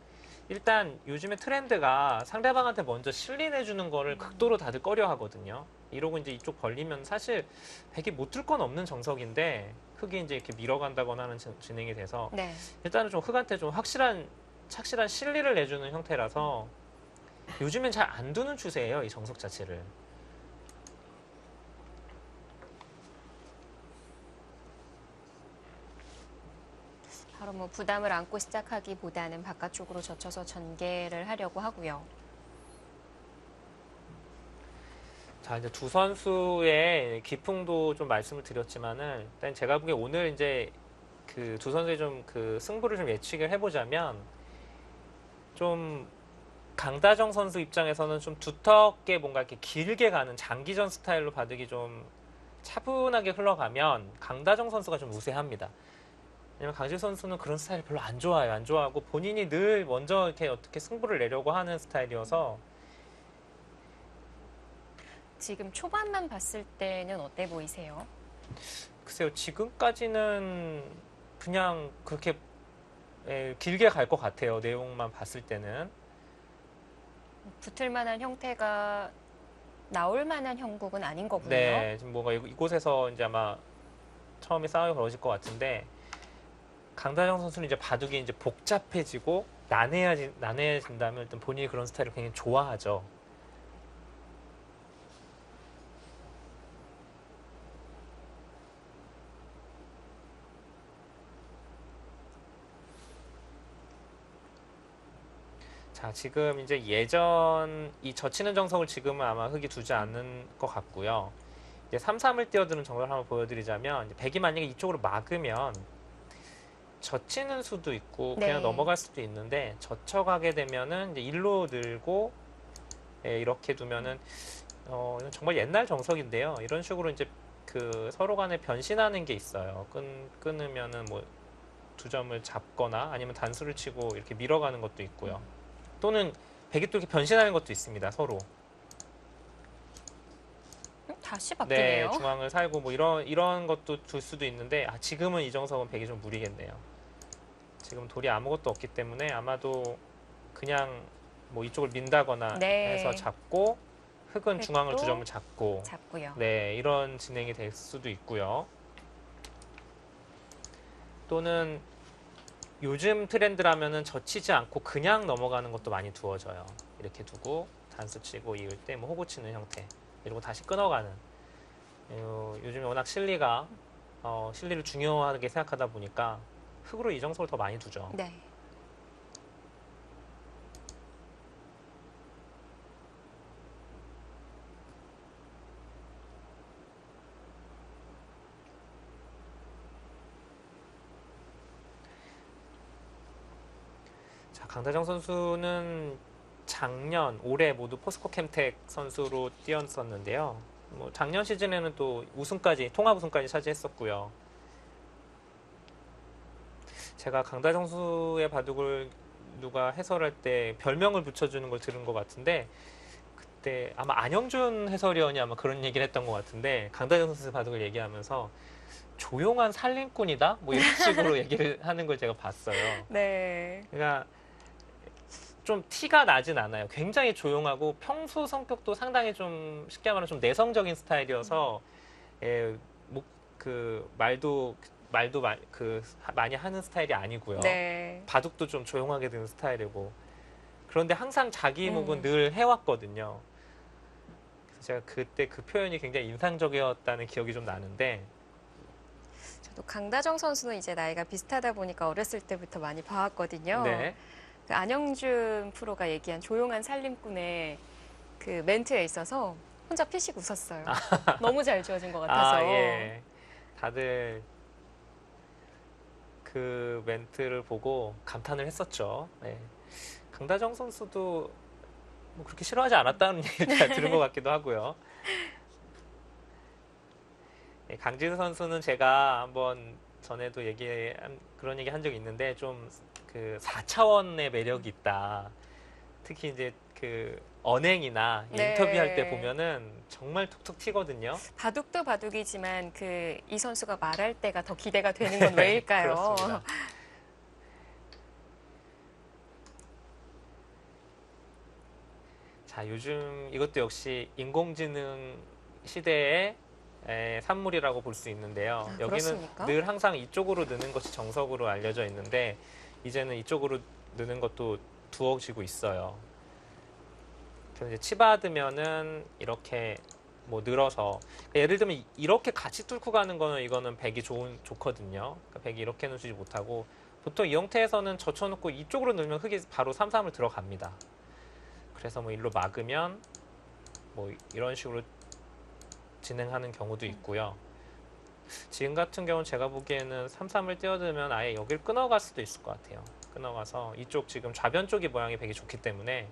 일단 요즘에 트렌드가 상대방한테 먼저 실린해주는 거를 극도로 다들 꺼려 하거든요. 이러고 이제 이쪽 벌리면 사실 백이 못 들 건 없는 정석인데 흙이 이제 이렇게 밀어간다거나 하는 진행이 돼서 네. 일단은 좀 흙한테 좀 착실한 실리를 내주는 형태라서 요즘엔 잘 안 두는 추세예요. 이 정석 자체를. 바로 뭐 부담을 안고 시작하기보다는 바깥쪽으로 젖혀서 전개를 하려고 하고요. 자, 이제 두 선수의 기풍도 좀 말씀을 드렸지만은, 일단 제가 보기에 오늘 이제 그 두 선수의 좀 그 승부를 좀 예측을 해보자면, 좀 강다정 선수 입장에서는 좀 두텁게 뭔가 이렇게 길게 가는 장기전 스타일로 바둑이 좀 차분하게 흘러가면 강다정 선수가 좀 우세합니다. 왜냐면 강질 선수는 그런 스타일 별로 안 좋아해요. 안 좋아하고 본인이 늘 먼저 이렇게 어떻게 승부를 내려고 하는 스타일이어서 지금 초반만 봤을 때는 어때 보이세요? 글쎄요, 지금까지는 그냥 그렇게 길게 갈 것 같아요. 내용만 봤을 때는. 붙을 만한 형태가 나올 만한 형국은 아닌 거군요. 네, 지금 뭔가 이곳에서 이제 아마 처음에 싸움이 벌어질 것 같은데 강다정 선수는 이제 바둑이 이제 복잡해지고 난해해진다면 일단 본인이 그런 스타일을 굉장히 좋아하죠. 자, 지금 이제 예전 이 젖히는 정석을 지금은 아마 흙이 두지 않는 것 같고요. 이제 3-3을 뛰어드는 정석을 한번 보여드리자면 이제 백이 만약에 이쪽으로 막으면 젖히는 수도 있고 네. 그냥 넘어갈 수도 있는데 젖혀가게 되면은 이제 일로 늘고 이렇게 두면은 이건 정말 옛날 정석인데요. 이런 식으로 이제 그 서로 간에 변신하는 게 있어요. 끊으면은 뭐 두 점을 잡거나 아니면 단수를 치고 이렇게 밀어가는 것도 있고요. 또는 백이 또 이렇게 변신하는 것도 있습니다. 서로. 다시 네, 바뀌네요. 중앙을 살고 뭐 이런 것도 둘 수도 있는데 지금은 이 정석은 백이 좀 무리겠네요. 지금 돌이 아무것도 없기 때문에 아마도 그냥 뭐 이쪽을 민다거나 네. 해서 잡고 흙은 중앙을 두 흙도 점을 잡고 잡고요. 네, 이런 진행이 될 수도 있고요. 또는 요즘 트렌드라면은 젖히지 않고 그냥 넘어가는 것도 많이 두어져요. 이렇게 두고 단수 치고 이을 때 뭐 호구 치는 형태. 그리고 다시 끊어가는. 요즘에 워낙 실리를 중요하게 생각하다 보니까 흙으로 이 정석을 더 많이 두죠. 네. 자, 강다정 선수는 올해 모두 포스코 캠텍 선수로 뛰었었는데요. 뭐 작년 시즌에는 또 통합 우승까지 차지했었고요. 제가 강다정 선수의 바둑을 누가 해설할 때 별명을 붙여주는 걸 들은 것 같은데 그때 아마 안영준 해설위원이 아마 그런 얘기를 했던 것 같은데 강다정 선수의 바둑을 얘기하면서 조용한 살림꾼이다? 뭐 이런 식으로 얘기를 하는 걸 제가 봤어요. 네. 그러니까 좀 티가 나진 않아요. 굉장히 조용하고 평소 성격도 상당히 좀 쉽게 말하면 좀 내성적인 스타일이어서 그 말도 말도 많이 하는 스타일이 아니고요. 네. 바둑도 좀 조용하게 드는 스타일이고. 그런데 항상 자기 목은 음. 늘 해왔거든요. 그래서 제가 그때 그 표현이 굉장히 인상적이었다는 기억이 좀 나는데, 저도 강다정 선수는 이제 나이가 비슷하다 보니까 어렸을 때부터 많이 봐왔거든요. 네. 그 안영준 프로가 얘기한 조용한 살림꾼의 그 멘트에 있어서 혼자 피식 웃었어요. 너무 잘 지어진 것 같아서. 아, 예. 다들 그 멘트를 보고 감탄을 했었죠. 네. 강다정 선수도 뭐 그렇게 싫어하지 않았다는 얘기를 잘 들은 것 같기도 하고요. 네, 강지수 선수는 제가 한번 전에도 그런 얘기 한 적이 있는데 좀 그 4차원의 매력이 있다. 특히 이제 그 언행이나 네. 인터뷰할 때 보면은 정말 툭툭 튀거든요. 바둑도 바둑이지만 그 이 선수가 말할 때가 더 기대가 되는 건 왜일까요? 그렇습니다. 자, 요즘 이것도 역시 인공지능 시대의 산물이라고 볼 수 있는데요. 아, 여기는 그렇습니까? 늘 항상 이쪽으로 느는 것이 정석으로 알려져 있는데 이제는 이쪽으로 느는 것도 두어지고 있어요. 그래서 이제 치받으면은 이렇게 뭐 늘어서 그러니까 예를 들면 이렇게 같이 뚫고 가는 거는 이거는 백이 좋거든요. 그러니까 백이 이렇게 놓지 못하고 보통 이 형태에서는 젖혀놓고 이쪽으로 늘면 흙이 바로 삼삼을 들어갑니다. 그래서 뭐 일로 막으면 뭐 이런 식으로 진행하는 경우도 있고요. 지금 같은 경우는 제가 보기에는 삼삼을 띄워두면 아예 여기를 끊어갈 수도 있을 것 같아요. 끊어가서 이쪽 지금 좌변 쪽이 모양이 되게 좋기 때문에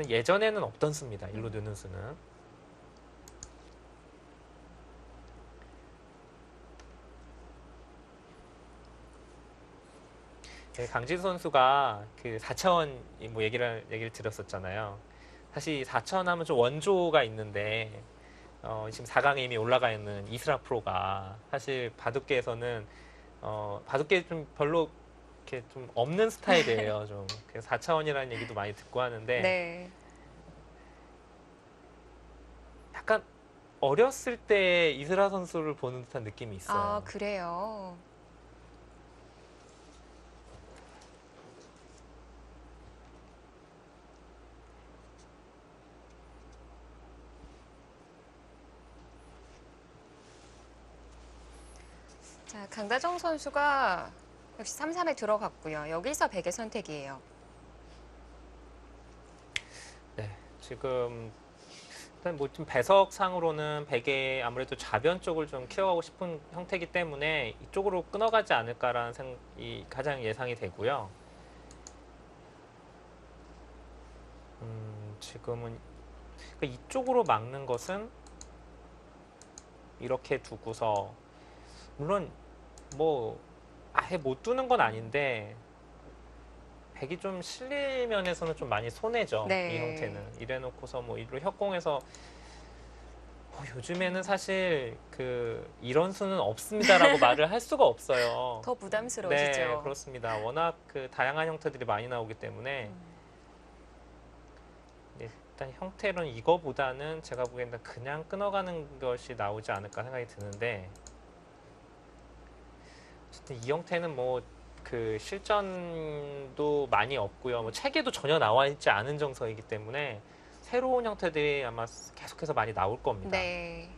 예전에는 없던 수입니다. 일로 느는 수는. 네, 강지수 선수가 그 4차원 뭐 얘기를 드렸었잖아요. 사실 4차원 하면 좀 원조가 있는데 지금 4강에 이미 올라가 있는 이스라 프로가 사실 바둑계에서는 바둑계 좀 별로 이렇게 좀 없는 스타일이에요. 좀 그래서 4차원이라는 얘기도 많이 듣고 하는데 네. 약간 어렸을 때 이스라 선수를 보는 듯한 느낌이 있어요. 아, 그래요. 자, 강다정 선수가 역시 3-3에 들어갔고요. 여기서 백의 선택이에요. 네, 지금 일단 뭐 좀 배석상으로는 백의 아무래도 좌변 쪽을 좀 키워가고 싶은 형태이기 때문에 이쪽으로 끊어가지 않을까라는 이 가장 예상이 되고요. 지금은 그러니까 이쪽으로 막는 것은 이렇게 두고서 물론 뭐 아예 못 두는 건 아닌데 백이 좀 실릴 면에서는 좀 많이 손해죠. 네. 이 형태는 이래놓고서 뭐 일로 협공해서 요즘에는 사실 이런 수는 없습니다라고 말을 할 수가 없어요. 더 부담스러워지죠. 네, 그렇습니다. 워낙 다양한 형태들이 많이 나오기 때문에 일단 형태로는 이거보다는 제가 보기에는 그냥 끊어가는 것이 나오지 않을까 생각이 드는데 어쨌든 이 형태는 뭐 실전도 많이 없고요. 뭐 책에도 전혀 나와 있지 않은 정석이기 때문에 새로운 형태들이 아마 계속해서 많이 나올 겁니다. 네.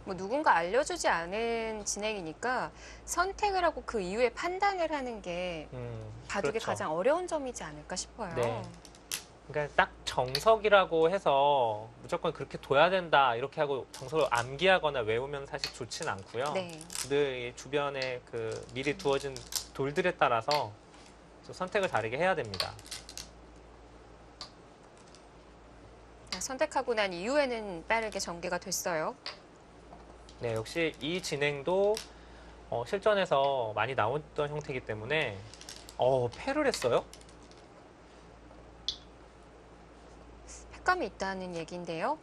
뭐 누군가 알려주지 않은 진행이니까 선택을 하고 그 이후에 판단을 하는 게 바둑의 그렇죠. 가장 어려운 점이지 않을까 싶어요. 네. 그러니까 딱 정석이라고 해서 무조건 그렇게 둬야 된다 이렇게 하고 정석을 암기하거나 외우면 사실 좋진 않고요. 네. 늘 주변에 미리 두어진 돌들에 따라서 좀 선택을 다르게 해야 됩니다. 선택하고 난 이후에는 빠르게 전개가 됐어요. 네, 역시 이 진행도 실전에서 많이 나왔던 형태이기 때문에 패를 했어요? 팩감이 있다는 얘기인데요.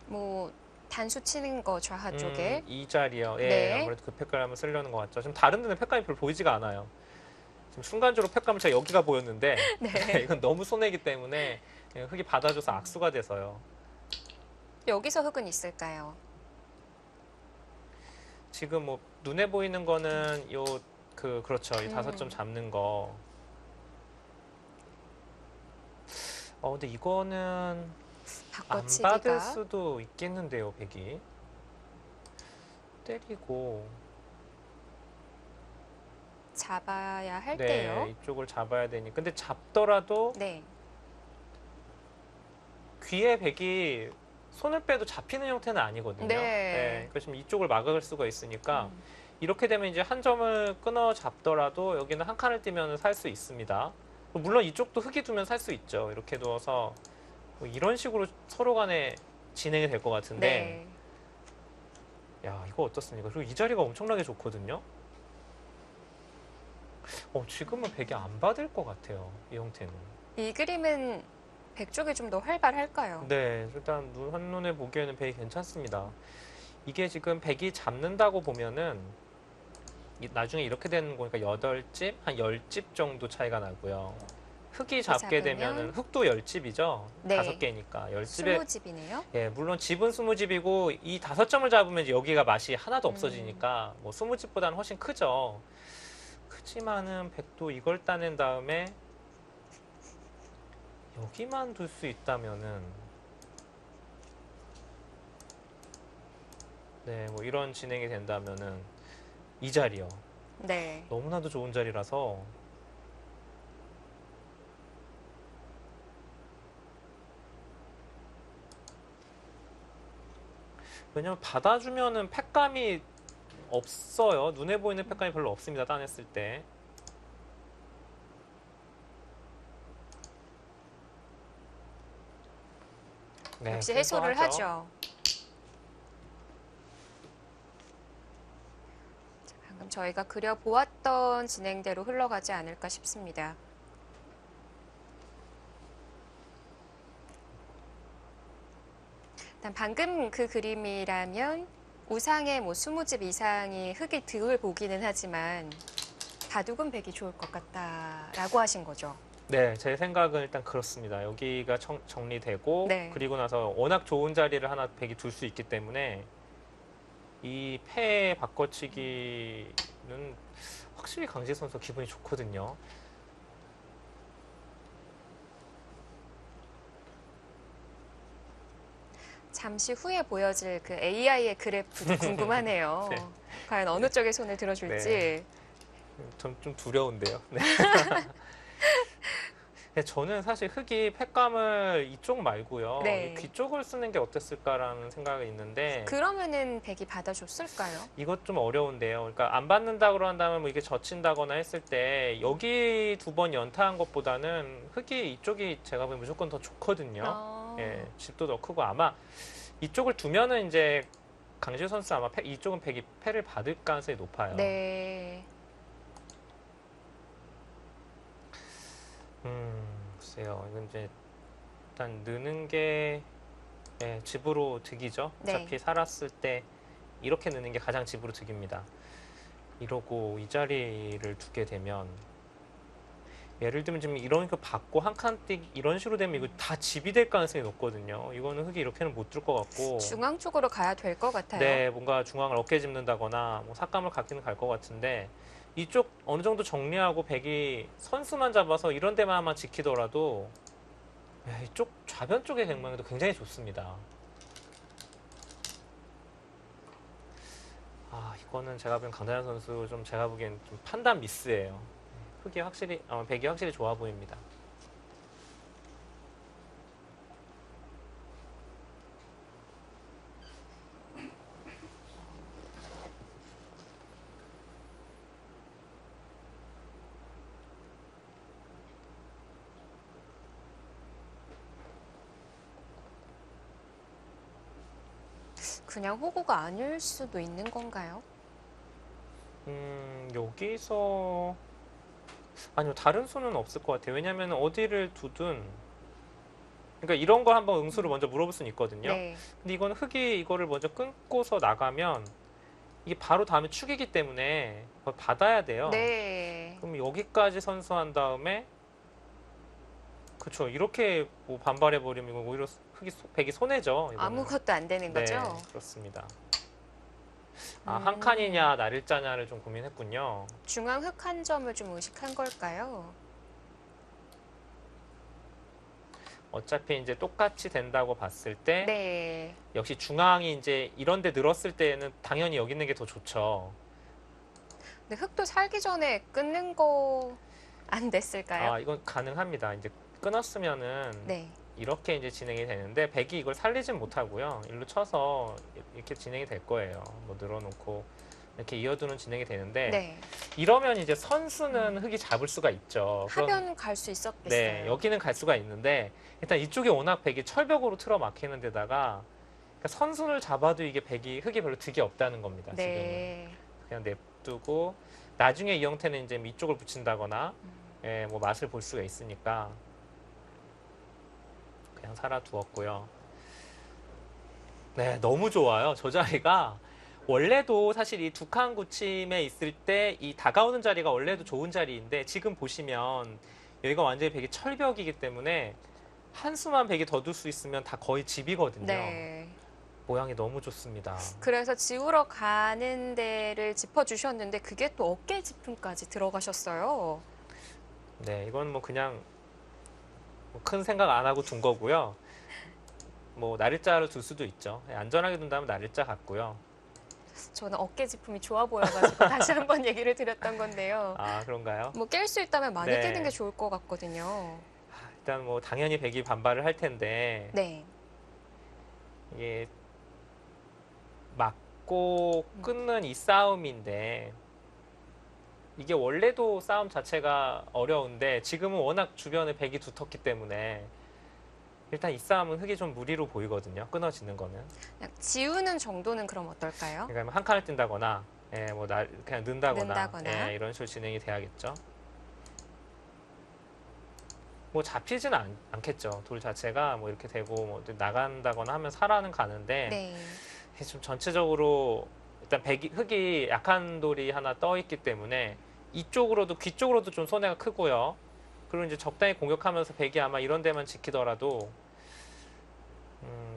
뭐 단수 치는 거 좌하 쪽에. 이 자리요. 예, 네. 아무래도 그 팩감을 쓰려는 것 같죠. 지금 다른 데는 팩감이 별로 보이지가 않아요. 지금 순간적으로 팩감을 제가 여기가 보였는데 네. 이건 너무 손해이기 때문에 예, 흙이 받아줘서 악수가 돼서요. 여기서 흙은 있을까요? 지금 뭐 눈에 보이는 거는 그렇죠. 이 5점 음. 잡는 거. 근데 이거는 안 받을 바꿔치기가 수도 있겠는데요, 백이. 때리고. 잡아야 할 네, 때요. 이쪽을 잡아야 되니. 근데 잡더라도 네. 귀에 백이 손을 빼도 잡히는 형태는 아니거든요. 네. 그러니까 지금 이쪽을 막을 수가 있으니까 음. 이렇게 되면 이제 한 점을 끊어 잡더라도 여기는 한 칸을 띄면 살 수 있습니다. 물론 이쪽도 흙이 두면 살 수 있죠. 이렇게 두어서 뭐 이런 식으로 서로 간에 진행이 될 것 같은데 야, 이거 어떻습니까? 그리고 이 자리가 엄청나게 좋거든요. 지금은 백이 안 받을 것 같아요. 이 형태는. 이 그림은 백 쪽이 좀 더 활발할까요? 네, 일단 한눈에 보기에는 백이 괜찮습니다. 이게 지금 백이 잡는다고 보면은 나중에 이렇게 되는 거니까 8집, 한 10집 정도 차이가 나고요. 흙이 잡게 잡으면? 되면은 흙도 10집이죠. 네. 5개니까 10집에 20집이네요. 예, 물론 집은 20집이고 이 5점을 잡으면 이제 여기가 맛이 하나도 없어지니까 뭐 20집보다는 훨씬 크죠. 크지만은 백도 이걸 따낸 다음에 여기만 둘 수 있다면은 네, 뭐 이런 진행이 된다면은 이 자리요. 네. 너무나도 좋은 자리라서 왜냐면 받아주면은 팩감이 없어요. 눈에 보이는 팩감이 별로 없습니다. 따냈을 때. 네, 역시 해소를 순수하죠. 하죠. 자, 방금 저희가 그려보았던 진행대로 흘러가지 않을까 싶습니다. 일단 방금 그 그림이라면 우상의 뭐 20집 이상이 흙이 득을 보기는 하지만 바둑은 백이 좋을 것 같다라고 하신 거죠. 네, 제 생각은 일단 그렇습니다. 여기가 정리되고 네. 그리고 나서 워낙 좋은 자리를 하나 백이 둘 수 있기 때문에 이 패 바꿔치기는 확실히 강지 선수 기분이 좋거든요. 잠시 후에 보여질 그 AI의 그래프도 궁금하네요. 네. 과연 어느 쪽에 손을 들어줄지. 네. 좀 두려운데요. 네. 근데 저는 사실 흙이 팩감을 이쪽 말고요. 네. 귀 쪽을 쓰는 게 어땠을까라는 생각이 있는데 그러면은 백이 받아줬을까요? 이것 좀 어려운데요. 그러니까 안 받는다고 한다면 뭐 이게 젖힌다거나 했을 때 여기 2번 연타한 것보다는 흙이 이쪽이 제가 보기엔 무조건 더 좋거든요. 예, 집도 더 크고 아마 이쪽을 두면은 이제 강지우 선수 아마 이쪽은 백이 패를 받을 가능성이 높아요. 네. 글쎄요. 이건 이제 일단 느는 게 집으로 득이죠. 네. 어차피 살았을 때 이렇게 느는 게 가장 집으로 득입니다. 이러고 이 자리를 두게 되면 예를 들면 지금 이런 거 받고 한 칸 띄기 이런 식으로 되면 이거 다 집이 될 가능성이 높거든요. 이거는 흙이 이렇게는 못 들 것 같고 중앙 쪽으로 가야 될 것 같아요. 네, 뭔가 중앙을 어깨 짚는다거나 뭐 삭감을 갖기는 갈 것 같은데 이쪽 어느 정도 정리하고 백이 선수만 잡아서 이런 데만 지키더라도 이쪽 좌변 쪽의 백망도 굉장히 좋습니다. 이거는 제가 보기엔 강다현 선수 좀 제가 보기엔 좀 판단 미스예요. 흙이 확실히 백이 확실히 좋아 보입니다. 그냥 호구가 아닐 수도 있는 건가요? 여기서 아니요, 다른 수는 없을 것 같아요. 왜냐하면 어디를 두든 그러니까 이런 거 한번 응수를 먼저 물어볼 수는 있거든요. 네. 근데 이건 흙이 이거를 먼저 끊고서 나가면 이게 바로 다음에 축이기 때문에 그걸 받아야 돼요. 네. 그럼 여기까지 선수한 다음에 그렇죠. 이렇게 뭐 반발해 버리면 이거 오히려 백이 손해죠. 이거는. 아무것도 안 되는 네, 거죠? 그렇습니다. 아, 한 칸이냐 음, 날일자냐를 좀 고민했군요. 중앙 흑 한 점을 좀 의식한 걸까요? 어차피 이제 똑같이 된다고 봤을 때 네. 역시 중앙이 이제 이런 데 늘었을 때는 당연히 여기 있는 게 더 좋죠. 근데 흑도 살기 전에 끊는 거 안 됐을까요? 아, 이건 가능합니다. 이제 끊었으면은 네. 이렇게 이제 진행이 되는데 백이 이걸 살리진 못하고요. 일로 쳐서 이렇게 진행이 될 거예요. 뭐 늘어놓고 이렇게 이어두는 진행이 되는데 네. 이러면 이제 선수는 흑이 잡을 수가 있죠. 하면 갈 수 있었겠어요. 네, 여기는 갈 수가 있는데 일단 이쪽에 워낙 백이 철벽으로 틀어 막히는 데다가 그러니까 선순을 잡아도 이게 백이 흑이 별로 득이 없다는 겁니다. 지금은 네. 그냥 냅두고 나중에 이 형태는 이제 이쪽을 붙인다거나 예, 뭐 맛을 볼 수가 있으니까 그냥 살아두었고요. 네, 너무 좋아요. 저 자리가 원래도 사실 이 두 칸 굳힘에 있을 때 이 다가오는 자리가 원래도 좋은 자리인데 지금 보시면 여기가 완전히 백이 철벽이기 때문에 한 수만 백이 더 둘 수 있으면 다 거의 집이거든요. 네. 모양이 너무 좋습니다. 그래서 지우러 가는 데를 짚어주셨는데 그게 또 어깨 짚음까지 들어가셨어요. 네, 이건 뭐 그냥 뭐큰 생각 안 하고 둔 거고요. 뭐 날일자로 둘 수도 있죠. 안전하게 둔다면 날일자 같고요. 저는 어깨 짚음이 좋아 보여가지고 다시 한번 얘기를 드렸던 건데요. 아, 그런가요? 뭐 깰 수 있다면 많이 네. 깨는 게 좋을 것 같거든요. 일단 뭐 당연히 백이 반발을 할 텐데 네. 이게 맞고 끊는 이 싸움인데 이게 원래도 싸움 자체가 어려운데 지금은 워낙 주변에 백이 두텁기 때문에 일단 이 싸움은 흑이 좀 무리로 보이거든요. 끊어지는 거는. 그냥 지우는 정도는 그럼 어떨까요? 그러니까 뭐한 칸을 뛴다거나 예, 그냥 는다거나, 는다거나. 예, 이런 식으로 진행이 돼야겠죠. 뭐 잡히진 않겠죠. 돌 자체가 뭐 이렇게 되고 뭐 나간다거나 하면 살아는 가는데 네. 좀 전체적으로 일단 흙이 약한 돌이 하나 떠 있기 때문에 이쪽으로도 귀 쪽으로도 좀 손해가 크고요. 그리고 이제 적당히 공격하면서 백이 아마 이런 데만 지키더라도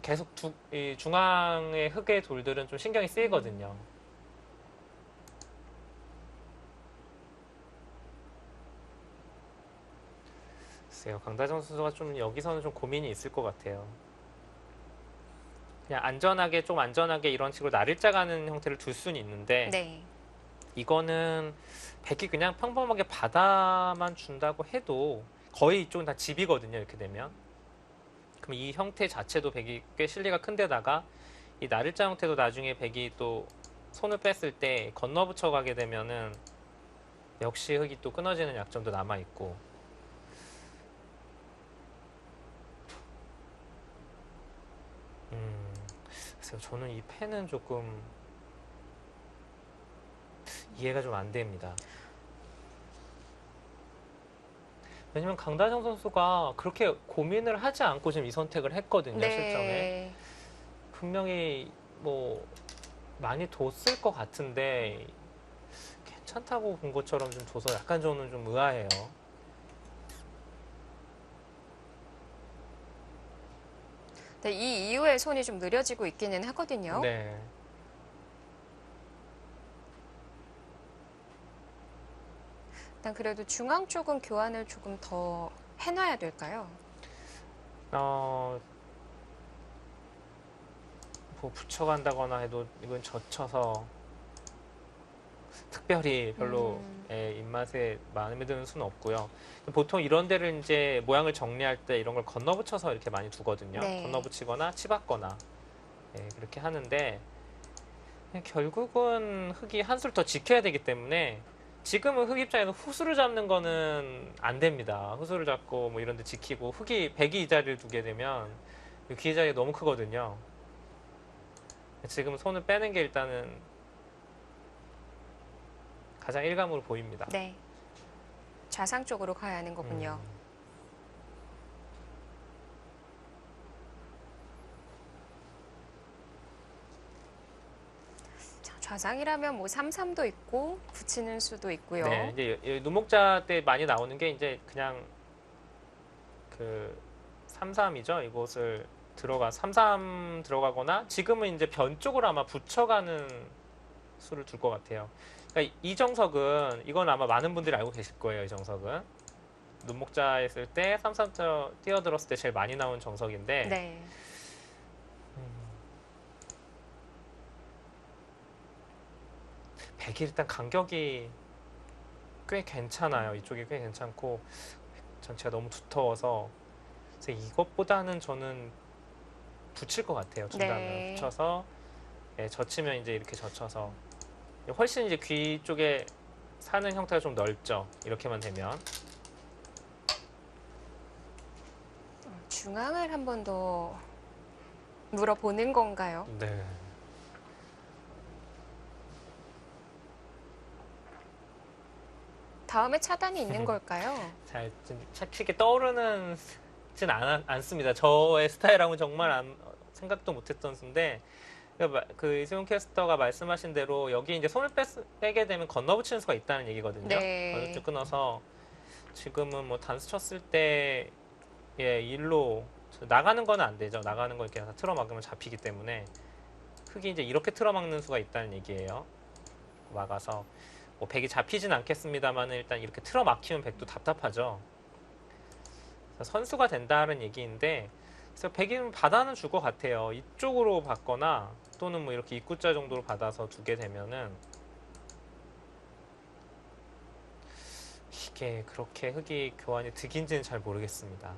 계속 이 중앙의 흙의 돌들은 좀 신경이 쓰이거든요. 글쎄요, 강다정 선수가 좀 여기서는 좀 고민이 있을 것 같아요. 그냥 좀 안전하게 이런 식으로 날일자 가는 형태를 둘 수는 있는데 네. 이거는 백이 그냥 평범하게 바다만 준다고 해도 거의 이쪽은 다 집이거든요. 이렇게 되면. 그럼 이 형태 자체도 백이 꽤 실리가 큰 데다가 이 날일자 형태도 나중에 백이 또 손을 뺐을 때 건너 붙여 가게 되면은 역시 흙이 또 끊어지는 약점도 남아 있고. 그래서 저는 이 펜은 조금 이해가 좀 안 됩니다. 왜냐면 강다정 선수가 그렇게 고민을 하지 않고 지금 이 선택을 했거든요, 실전에. 네. 분명히 뭐 많이 뒀을 것 같은데 괜찮다고 본 것처럼 좀 둬서 약간 저는 좀 의아해요. 네, 이 이후에 손이 좀 느려지고 있기는 하거든요. 네. 일단 그래도 중앙 쪽은 교환을 조금 더 해놔야 될까요? 뭐 붙여간다거나 해도 이건 젖혀서 특별히 별로 입맛에 마음에 드는 수는 없고요. 보통 이런 데를 이제 모양을 정리할 때 이런 걸 건너붙여서 이렇게 많이 두거든요. 네. 건너붙이거나 치받거나 그렇게 하는데 결국은 흙이 한 술 더 지켜야 되기 때문에 지금은 흙 입장에서 후수를 잡는 거는 안 됩니다. 후수를 잡고 뭐 이런 데 지키고 백이 이 자리를 두게 되면 귀의 자리가 너무 크거든요. 지금 손을 빼는 게 일단은 가장 일감으로 보입니다. 네. 좌상 쪽으로 가야 하는 거군요. 자, 좌상이라면 뭐 3-3도 있고 붙이는 수도 있고요. 네, 이제 누목자 때 많이 나오는 게 이제 그냥 그 3-3이죠. 이곳을 3-3 들어가거나 지금은 이제 변 쪽으로 아마 붙여가는 수를 둘 것 같아요. 그러니까 이 정석은 이건 아마 많은 분들이 알고 계실 거예요. 이 정석은 눈목자 했을 때 3-3 뛰어들었을 때 제일 많이 나온 정석인데 네. 백이 일단 간격이 꽤 괜찮아요. 이쪽이 꽤 괜찮고 전체가 너무 두터워서 그래서 이것보다는 저는 붙일 것 같아요. 중단을 네. 붙여서 예, 젖히면 이제 이렇게 젖혀서 훨씬 이제 귀 쪽에 사는 형태가 좀 넓죠. 이렇게만 되면 중앙을 한 번 더 물어보는 건가요? 네. 다음에 차단이 있는 걸까요? 잘 차키게 떠오르는 진 않습니다. 저의 스타일하고는 정말 생각도 못했던 수인데 그 이승훈 캐스터가 말씀하신 대로 여기 이제 손을 빼게 되면 건너붙이는 수가 있다는 얘기거든요. 네. 건너쭉 끊어서 지금은 뭐 단수 쳤을 때 예, 일로 나가는 건 안 되죠. 나가는 거 이렇게 틀어막으면 잡히기 때문에 흙이 이제 이렇게 틀어막는 수가 있다는 얘기예요. 막아서 뭐 백이 잡히진 않겠습니다만 일단 이렇게 틀어막히면 백도 답답하죠. 그래서 선수가 된다는 얘기인데 그래서 백이 받아는 줄 것 같아요. 이쪽으로 받거나 또는 뭐 이렇게 입구자 정도로 받아서 두게 되면은 이게 그렇게 흙이 교환이 득인지는 잘 모르겠습니다.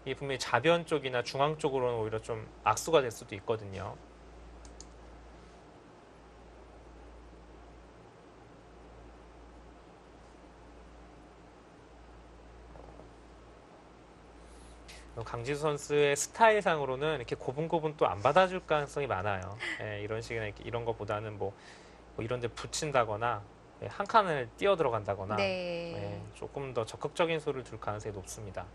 이게 분명히 좌변 쪽이나 중앙 쪽으로는 오히려 좀 악수가 될 수도 있거든요. 강지수 선수의 스타일상으로는 이렇게 고분고분 또 안 받아줄 가능성이 많아요. 예, 이런 식이나 이런 것보다는 뭐 이런 데 붙인다거나 예, 한 칸을 뛰어 들어간다거나 네. 예, 조금 더 적극적인 소를 둘 가능성이 높습니다.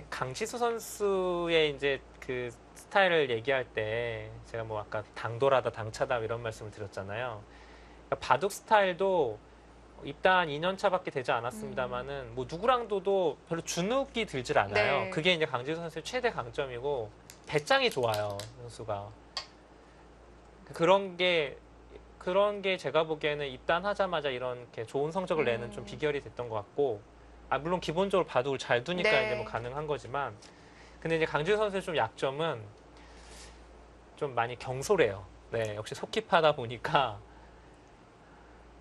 강지수 선수의 이제 그 스타일을 얘기할 때 제가 뭐 아까 당돌하다 당차다 이런 말씀을 드렸잖아요. 그러니까 바둑 스타일도 입단 2년 차밖에 되지 않았습니다만은 뭐 누구랑도 별로 주눅이 들질 않아요. 네. 그게 이제 강지수 선수의 최대 강점이고 배짱이 좋아요, 선수가. 그런 게 제가 보기에는 입단하자마자 이렇게 좋은 성적을 내는 좀 비결이 됐던 것 같고, 물론 기본적으로 바둑을 잘 두니까 네. 이제 뭐 가능한 거지만, 근데 이제 강지수 선수의 좀 약점은 좀 많이 경솔해요. 네, 역시 속기파다 보니까.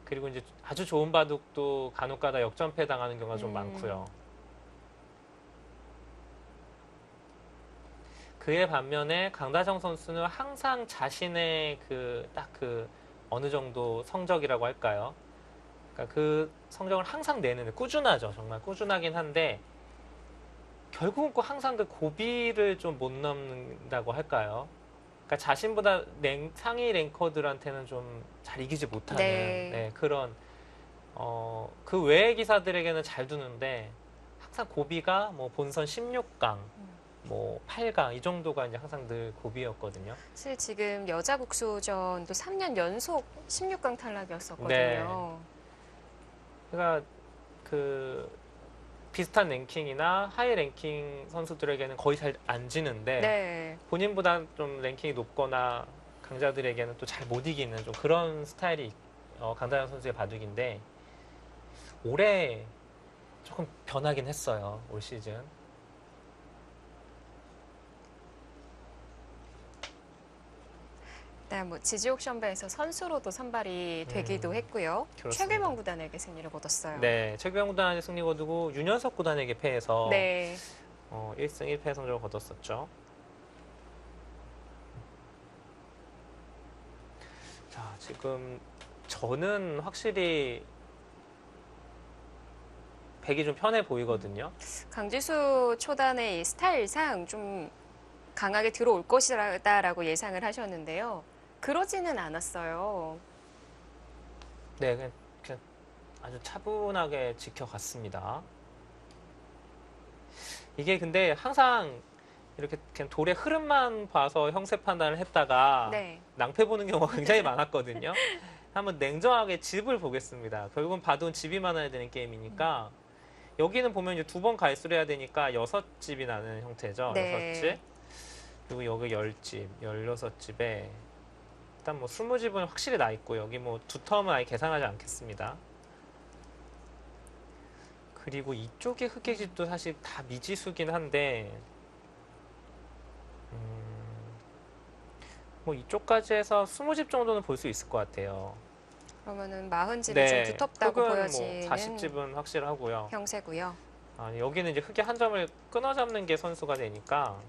그리고 이제 아주 좋은 바둑도 간혹가다 역전패 당하는 경우가 좀 많고요. 그에 반면에 강다정 선수는 항상 자신의 딱 어느 정도 성적이라고 할까요? 그러니까 그 성적을 항상 내는 꾸준하죠. 정말 꾸준하긴 한데 결국은 꼭 항상 그 고비를 좀 못 넘는다고 할까요? 그러니까 자신보다 상위 랭커들한테는 좀 잘 이기지 못하는 네. 그런 그 외의 기사들에게는 잘 두는데 항상 고비가 뭐 본선 16강, 뭐 8강 이 정도가 이제 항상 늘 고비였거든요. 사실 지금 여자 국소전도 3년 연속 16강 탈락이었었거든요. 네. 그러니까 그 비슷한 랭킹이나 하이 랭킹 선수들에게는 거의 잘 안 지는데 네. 본인보다 좀 랭킹이 높거나 강자들에게는 또 잘 못 이기는 좀 그런 스타일이 강다영 선수의 바둑인데 올해 조금 변하긴 했어요. 올 시즌. 일단 뭐 지지 옥션배에서 선수로도 선발이 되기도 했고요. 그렇습니다. 최규범 구단에게 승리를 거뒀어요. 네, 최규영 구단의 승리 거두고 윤현석 구단에게 패해서 네. 1승 1패 성적을 거뒀었죠. 자, 지금 저는 확실히 백이 좀 편해 보이거든요. 강지수 초단의 이 스타일상 좀 강하게 들어올 것이다라고 예상을 하셨는데요. 그러지는 않았어요. 네, 그냥 아주 차분하게 지켜갔습니다. 이게 근데 항상 이렇게 그냥 돌의 흐름만 봐서 형세 판단을 했다가 네. 낭패 보는 경우가 굉장히 많았거든요. 한번 냉정하게 집을 보겠습니다. 결국은 봐도 집이 많아야 되는 게임이니까 여기는 보면 이제 2번 갈수록 해야 되니까 6집이 나는 형태죠. 네. 6집. 그리고 여기 10집, 16집에 일단 뭐 20집은 확실히 나 있고 여기 뭐 2텀은 아예 계산하지 않겠습니다. 그리고 이쪽의 흑의 집도 사실 다 미지수긴 한데 뭐 이쪽까지 해서 20집 정도는 볼 수 있을 것 같아요. 그러면은 40집이 좀 두텁다고 흑은 보여지는 뭐 40집은 확실하고요. 형세고요. 아, 여기는 이제 흑의 한 점을 끊어잡는 게 선수가 되니까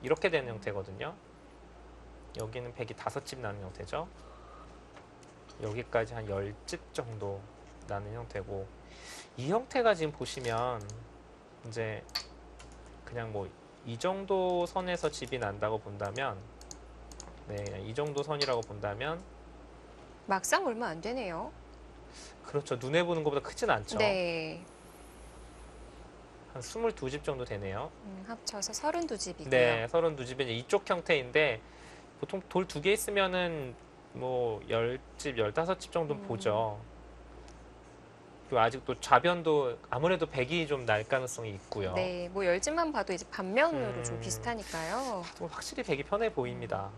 이렇게 되는 형태거든요. 여기는 백이 5집 나는 형태죠. 여기까지 한 10집 정도 나는 형태고 이 형태가 지금 보시면 이제 그냥 뭐 이 정도 선에서 집이 난다고 본다면 네, 그냥 이 정도 선이라고 본다면 막상 얼마 안 되네요. 그렇죠. 눈에 보는 것보다 크진 않죠. 네. 한 22집 정도 되네요. 합쳐서 32집이고요. 네, 32집은 이쪽 형태인데 보통 돌 2개 있으면은 뭐 10집, 15집 정도는 보죠. 그리고 아직도 좌변도 아무래도 백이 좀 날 가능성이 있고요. 네, 뭐 10집만 봐도 이제 반면으로 좀 비슷하니까요. 또 확실히 백이 편해 보입니다.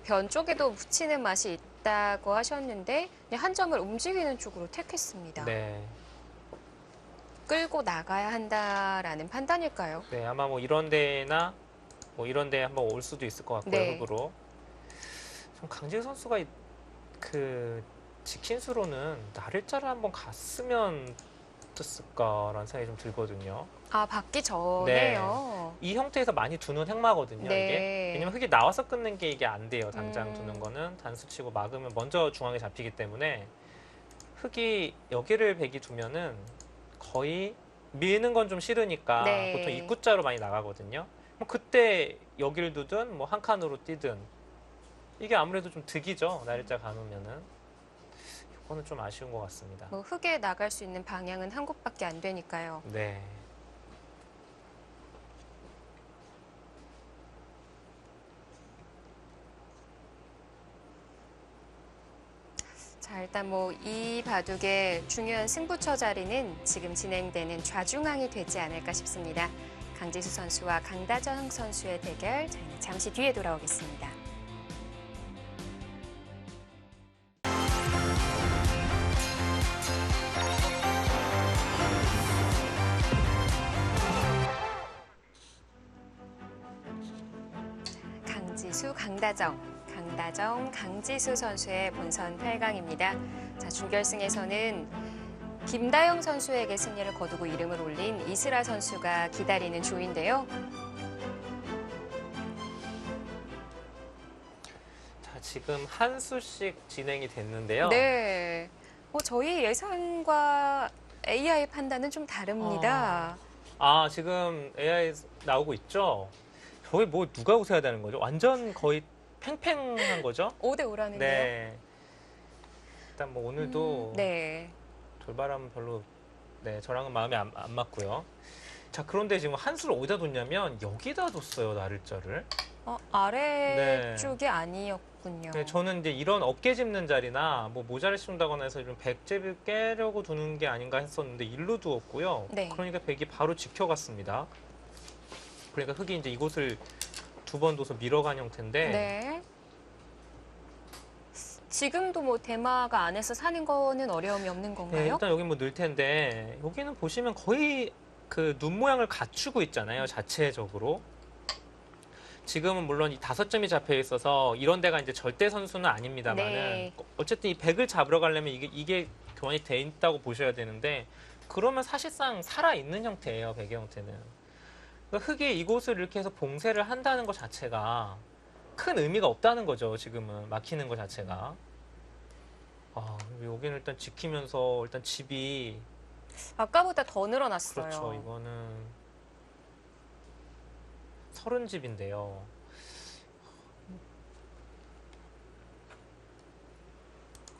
변 쪽에도 붙이는 맛이 있다고 하셨는데 그냥 한 점을 움직이는 쪽으로 택했습니다. 네. 끌고 나가야 한다라는 판단일까요? 네, 아마 뭐 이런 데나 뭐 이런 데 한번 올 수도 있을 것 같고요, 네. 흑으로. 좀 강재우 선수가 그 지킨 수로는 나를자를 한번 갔으면 어땠을까라는 생각이 좀 들거든요. 아, 받기 전에요. 이 형태에서 많이 두는 행마거든요, 네. 이게. 왜냐면 흑이 나와서 끊는 게 이게 안 돼요, 당장 음. 두는 거는. 단수 치고 막으면 먼저 중앙에 잡히기 때문에 흑이 여기를 백이 두면은 거의 미는 건 좀 싫으니까 네. 보통 입구자로 많이 나가거든요. 뭐 그때 여기를 두든 뭐 한 칸으로 뛰든 이게 아무래도 좀 득이죠, 나를자 가놓으면은. 이거는 좀 아쉬운 것 같습니다. 뭐 흙에 나갈 수 있는 방향은 한 곳밖에 안 되니까요. 네. 자, 일단 뭐 이 바둑의 중요한 승부처 자리는 지금 진행되는 좌중앙이 되지 않을까 싶습니다. 강지수 선수와 강다정 선수의 대결, 저희는 잠시 뒤에 돌아오겠습니다. 강지수, 강다정, 강지수 선수의 본선 8강입니다. 자, 준결승에서는 김다영 선수에게 승리를 거두고 이름을 올린 이슬아 선수가 기다리는 조인데요. 자, 지금 한 수씩 진행이 됐는데요. 네. 저희 예상과 AI 판단은 좀 다릅니다. 아, 지금 AI 나오고 있죠? 저희 뭐 누가 우세해야 되는 거죠? 완전 거의 팽팽한 거죠? 5대5라는데요. 네. 일단 뭐 오늘도 네. 돌바람 별로 네, 저랑은 마음이 안 맞고요. 자, 그런데 지금 한 수를 어디다 뒀냐면 여기다 뒀어요, 나를자를. 아래쪽이 아니었군요. 네, 저는 이제 이런 어깨 짚는 자리나 뭐 모자를 씌운다거나 해서 이런 백제를 깨려고 두는 게 아닌가 했었는데 일로 두었고요. 네. 그러니까 백이 바로 지켜갔습니다. 그러니까 흑이 이제 이곳을 2번 둬서 밀어간 형태인데 네. 지금도 뭐 대마가 안에서 사는 거는 어려움이 없는 네, 건가요? 일단 여기 뭐 넣을 텐데 여기는 보시면 거의 그 눈 모양을 갖추고 있잖아요, 자체적으로. 지금은 물론 이 5점이 잡혀 있어서 이런 데가 이제 절대 선수는 아닙니다만은 네. 어쨌든 이 백을 잡으러 가려면 이게 교환이 돼 있다고 보셔야 되는데 그러면 사실상 살아 있는 형태예요, 백의 형태는. 그러니까 흑이 이곳을 이렇게 해서 봉쇄를 한다는 것 자체가 큰 의미가 없다는 거죠, 지금은. 막히는 것 자체가. 아, 여기는 일단 지키면서 일단 집이 아까보다 더 늘어났어요. 그렇죠. 이거는 30집인데요.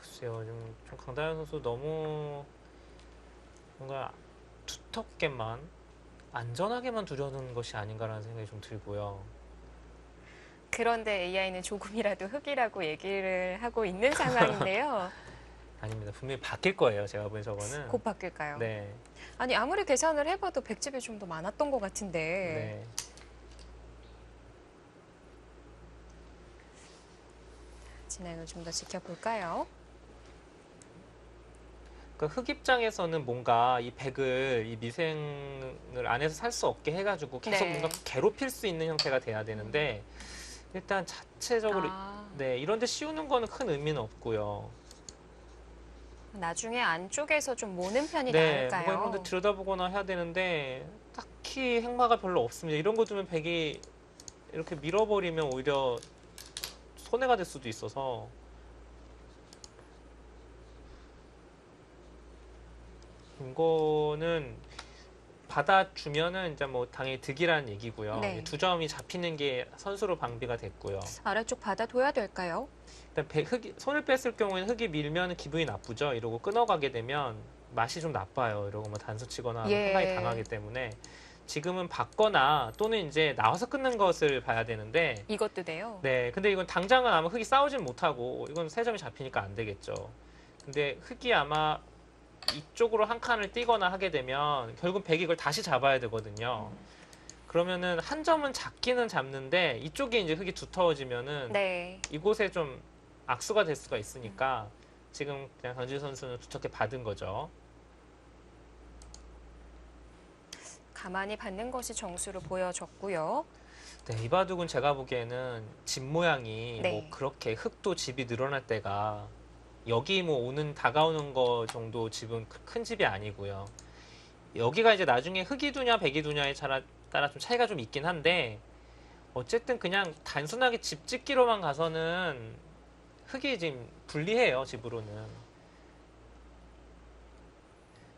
글쎄요, 좀 강다현 선수 너무 뭔가 두텁게만 안전하게만 두려는 것이 아닌가라는 생각이 좀 들고요. 그런데 AI는 조금이라도 흙이라고 얘기를 하고 있는 상황인데요. 아닙니다. 분명히 바뀔 거예요. 제가 본 저거는. 곧 바뀔까요? 네, 아니 아무리 계산을 해봐도 100집이 좀 더 많았던 것 같은데 네. 진행을 좀 더 지켜볼까요? 그 흙 입장에서는 뭔가 이 백을 이 미생을 안에서 살 수 없게 해가지고 계속 네. 뭔가 괴롭힐 수 있는 형태가 돼야 되는데 일단 자체적으로 아, 네 이런데 씌우는 거는 큰 의미는 없고요. 나중에 안쪽에서 좀 모는 편이 네, 뭔가 이런 데 나을까요? 들여다보거나 해야 되는데 딱히 행마가 별로 없습니다. 이런 거 두면 백이 이렇게 밀어버리면 오히려 손해가 될 수도 있어서 이거는 받아주면은 이제 뭐 당연히 득이라는 얘기고요. 네. 2점이 잡히는 게 선수로 방비가 됐고요. 아래쪽 받아둬야 될까요? 일단 손을 뺐을 경우에는 흙이 밀면 기분이 나쁘죠. 이러고 끊어가게 되면 맛이 좀 나빠요. 이러고 뭐 단수 치거나 하면 예. 해방이 당하기 때문에 지금은 받거나 또는 이제 나와서 끊는 것을 봐야 되는데 이것도 돼요. 네, 근데 이건 당장은 아마 흙이 싸우진 못하고 이건 3점이 잡히니까 안 되겠죠. 근데 흙이 아마 이쪽으로 한 칸을 띄거나 하게 되면 결국 백이 이걸 다시 잡아야 되거든요. 그러면은 한 점은 잡기는 잡는데 이쪽에 이제 흙이 두터워지면은 네. 이곳에 좀 악수가 될 수가 있으니까 지금 그냥 강지우 선수는 두텁게 받은 거죠. 가만히 받는 것이 정수로 보여졌고요. 네, 이 바둑은 제가 보기에는 집 모양이 네. 뭐 그렇게 흙도 집이 늘어날 때가 여기 뭐 다가오는 거 정도 집은 큰 집이 아니고요. 여기가 이제 나중에 흙이 두냐 백이 두냐에 따라 좀 차이가 좀 있긴 한데 어쨌든 그냥 단순하게 집 짓기로만 가서는 흙이 지금 불리해요, 집으로는.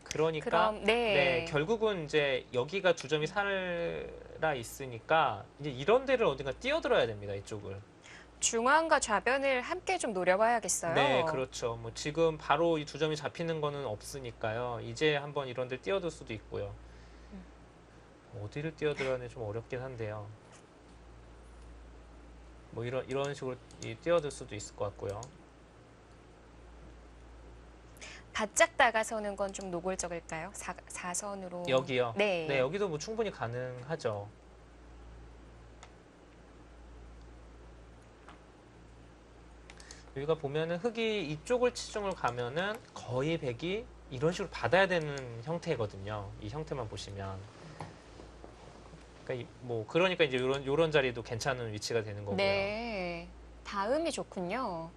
그러니까 그럼 네. 결국은 이제 여기가 2점이 살아 있으니까 이제 이런 데를 어딘가 뛰어들어야 됩니다, 이쪽을. 중앙과 좌변을 함께 좀 노려봐야겠어요. 네, 그렇죠. 뭐 지금 바로 이 2점이 잡히는 거는 없으니까요. 이제 한번 이런 데 뛰어들 수도 있고요. 어디를 뛰어들어야 하는지 좀 어렵긴 한데요. 뭐 이런 식으로 뛰어들 수도 있을 것 같고요. 바짝 다가서는 건 좀 노골적일까요? 사선으로. 여기요. 네. 네, 여기도 뭐 충분히 가능하죠. 여기가 보면은 흑이 이쪽을 치중을 가면은 거의 백이 이런 식으로 받아야 되는 형태거든요. 이 형태만 보시면. 그러니까 그러니까 이제 요런 자리도 괜찮은 위치가 되는 거고요. 네. 다음이 좋군요.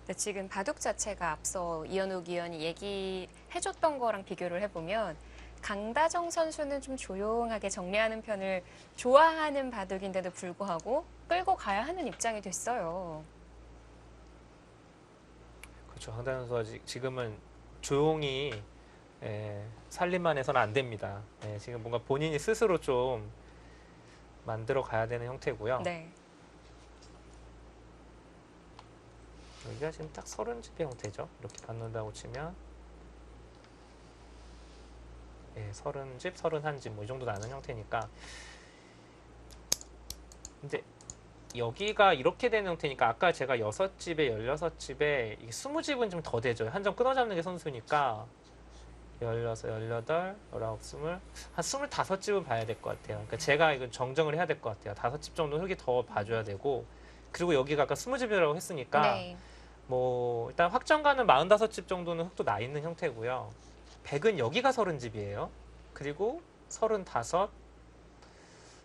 네, 지금 바둑 자체가 앞서 이현욱 위원이 얘기해줬던 거랑 비교를 해보면 강다정 선수는 좀 조용하게 정리하는 편을 좋아하는 바둑인데도 불구하고 끌고 가야 하는 입장이 됐어요. 그렇죠. 황다현 선수가 지금은 조용히 살림만 해서는 안 됩니다. 지금 뭔가 본인이 스스로 좀 만들어 가야 되는 형태고요. 네. 여기가 지금 딱 30집의 형태죠. 이렇게 받는다고 치면 30집, 31집 뭐 이 정도 나는 형태니까 근데 여기가 이렇게 되는 형태니까 아까 제가 6집에 16집에 20집은 좀 더 되죠. 한 점 끊어잡는 게 선수니까 16, 18, 19, 20, 한 25집은 봐야 될 것 같아요. 그러니까 제가 이거 정정을 해야 될 것 같아요. 5집 정도 흙이 더 봐줘야 되고 그리고 여기가 아까 20집이라고 했으니까 네. 뭐 일단 확정가는 45집 정도는 흙도 나 있는 형태고요. 100은 여기가 30집이에요. 그리고 35,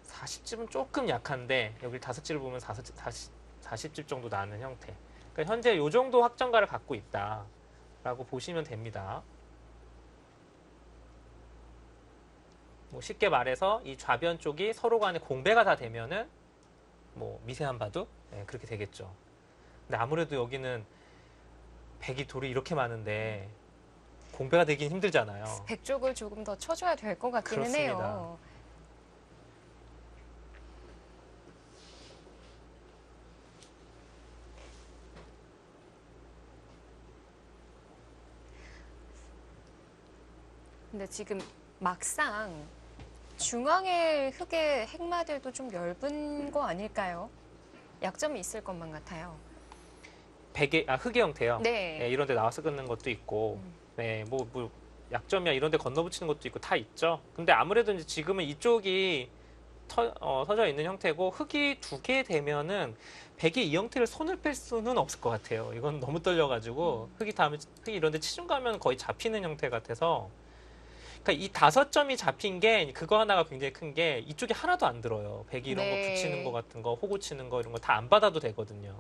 40집은 조금 약한데 여기 5집을 보면 40집 정도 나는 형태. 그러니까 현재 이 정도 확정가를 갖고 있다라고 보시면 됩니다. 뭐 쉽게 말해서 이 좌변 쪽이 서로 간에 공배가 다 되면은 뭐 미세한 바둑 그렇게 되겠죠. 근데 아무래도 여기는 백이 돌이 이렇게 많은데 공배가 되긴 힘들잖아요. 백쪽을 조금 더 쳐줘야 될 것 같기는 그렇습니다. 해요. 근데 지금 막상 중앙의 흙의 핵마들도 좀 얇은 거 아닐까요? 약점이 있을 것만 같아요. 흙의 형태요. 네. 네, 이런 데 나와서 끊는 것도 있고, 네, 뭐 약점이야 이런 데 건너붙이는 것도 있고 다 있죠. 근데 아무래도 이제 지금은 이쪽이 서져 있는 형태고 흙이 두 개 되면은 백이 이 형태를 손을 뺄 수는 없을 것 같아요. 이건 너무 떨려가지고 흙이 이런 데 치중 가면 거의 잡히는 형태 같아서 그러니까 이 5점이 잡힌 게 그거 하나가 굉장히 큰 게 이쪽에 하나도 안 들어요. 백이 이런 거 네. 붙이는 거 같은 거 호구 치는 거 이런 거 다 안 받아도 되거든요.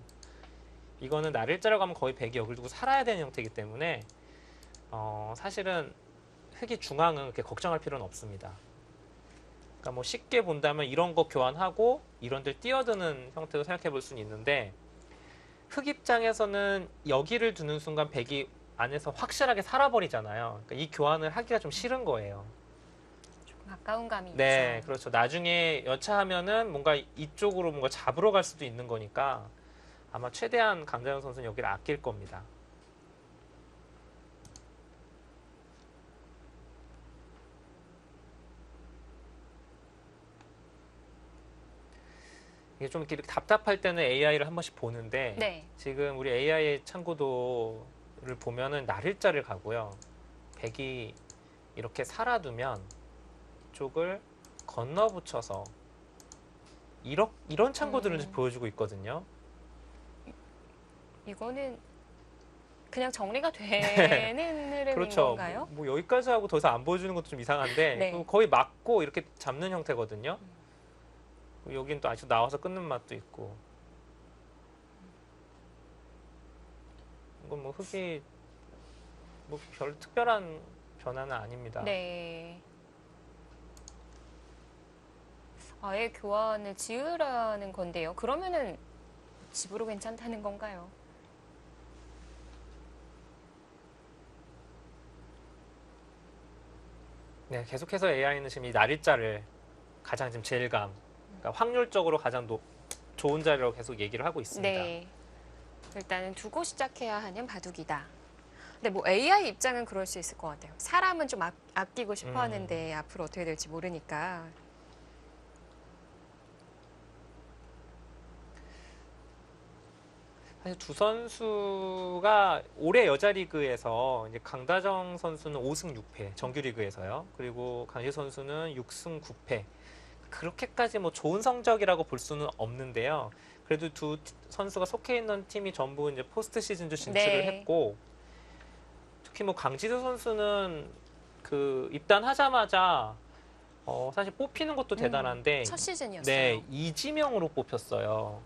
이거는 날일자라고 하면 거의 백이 여길 두고 살아야 되는 형태이기 때문에 사실은 흙이 중앙은 그렇게 걱정할 필요는 없습니다. 그러니까 뭐 쉽게 본다면 이런 거 교환하고 이런 데 뛰어드는 형태로 생각해 볼 수는 있는데 흙 입장에서는 여기를 두는 순간 백이 안에서 확실하게 살아버리잖아요. 그러니까 이 교환을 하기가 좀 싫은 거예요. 조금 아까운 감이 네, 있죠. 그렇죠. 나중에 여차하면은 뭔가 이쪽으로 뭔가 잡으러 갈 수도 있는 거니까 아마 최대한 강자영 선수는 여기를 아낄 겁니다. 이게 좀 이렇게 답답할 때는 AI를 한 번씩 보는데 네. 지금 우리 AI 참고도를 보면은 날일자를 가고요. 백이 이렇게 살아두면 쪽을 건너붙여서 이런 참고들을 보여주고 있거든요. 이거는 그냥 정리가 되는 흐름인 그렇죠. 건가요? 뭐 여기까지 하고 더 이상 안 보여주는 것도 좀 이상한데 네. 거의 막고 이렇게 잡는 형태거든요. 여긴 또 아직 나와서 끊는 맛도 있고. 이건 뭐 흙이 뭐 별 특별한 변화는 아닙니다. 네. 아예 교환을 지으라는 건데요. 그러면은 집으로 괜찮다는 건가요? 네, 계속해서 AI는 지금 이 날일자를 가장 지금 제일감, 그러니까 확률적으로 가장 좋은 자리라고 계속 얘기를 하고 있습니다. 네. 일단은 두고 시작해야 하는 바둑이다. 근데 뭐 AI 입장은 그럴 수 있을 것 같아요. 사람은 좀 아끼고 싶어 하는데 앞으로 어떻게 될지 모르니까. 사실 두 선수가 올해 여자리그에서 이제 강다정 선수는 5승 6패 정규리그에서요. 그리고 강지 선수는 6승 9패. 그렇게까지 뭐 좋은 성적이라고 볼 수는 없는데요. 그래도 두 선수가 속해 있는 팀이 전부 이제 포스트 시즌도 진출을 네. 했고 특히 뭐 강지수 선수는 그 입단하자마자 사실 뽑히는 것도 대단한데 첫 시즌이었어요. 네, 이지명으로 뽑혔어요.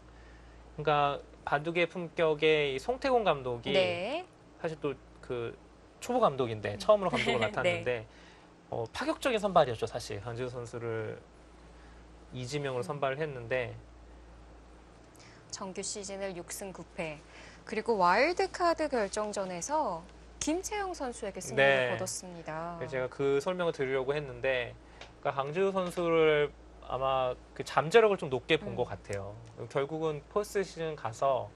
그러니까 바둑의 품격의 이 송태곤 감독이 네. 사실 또 그 초보 감독인데 처음으로 감독을 맡았는데 파격적인 선발이었죠. 사실 강지수 선수를 이지명으로 선발을 했는데 정규 시즌을 6승 9패. 그리고 와일드카드 결정전에서 김채영 선수에게 승리를 네. 거뒀습니다. 제가 그 설명을 드리려고 했는데 그러니까 강지수 선수를 아마 그 잠재력을 좀 높게 본 것 같아요. 결국은 포스트 시즌 가서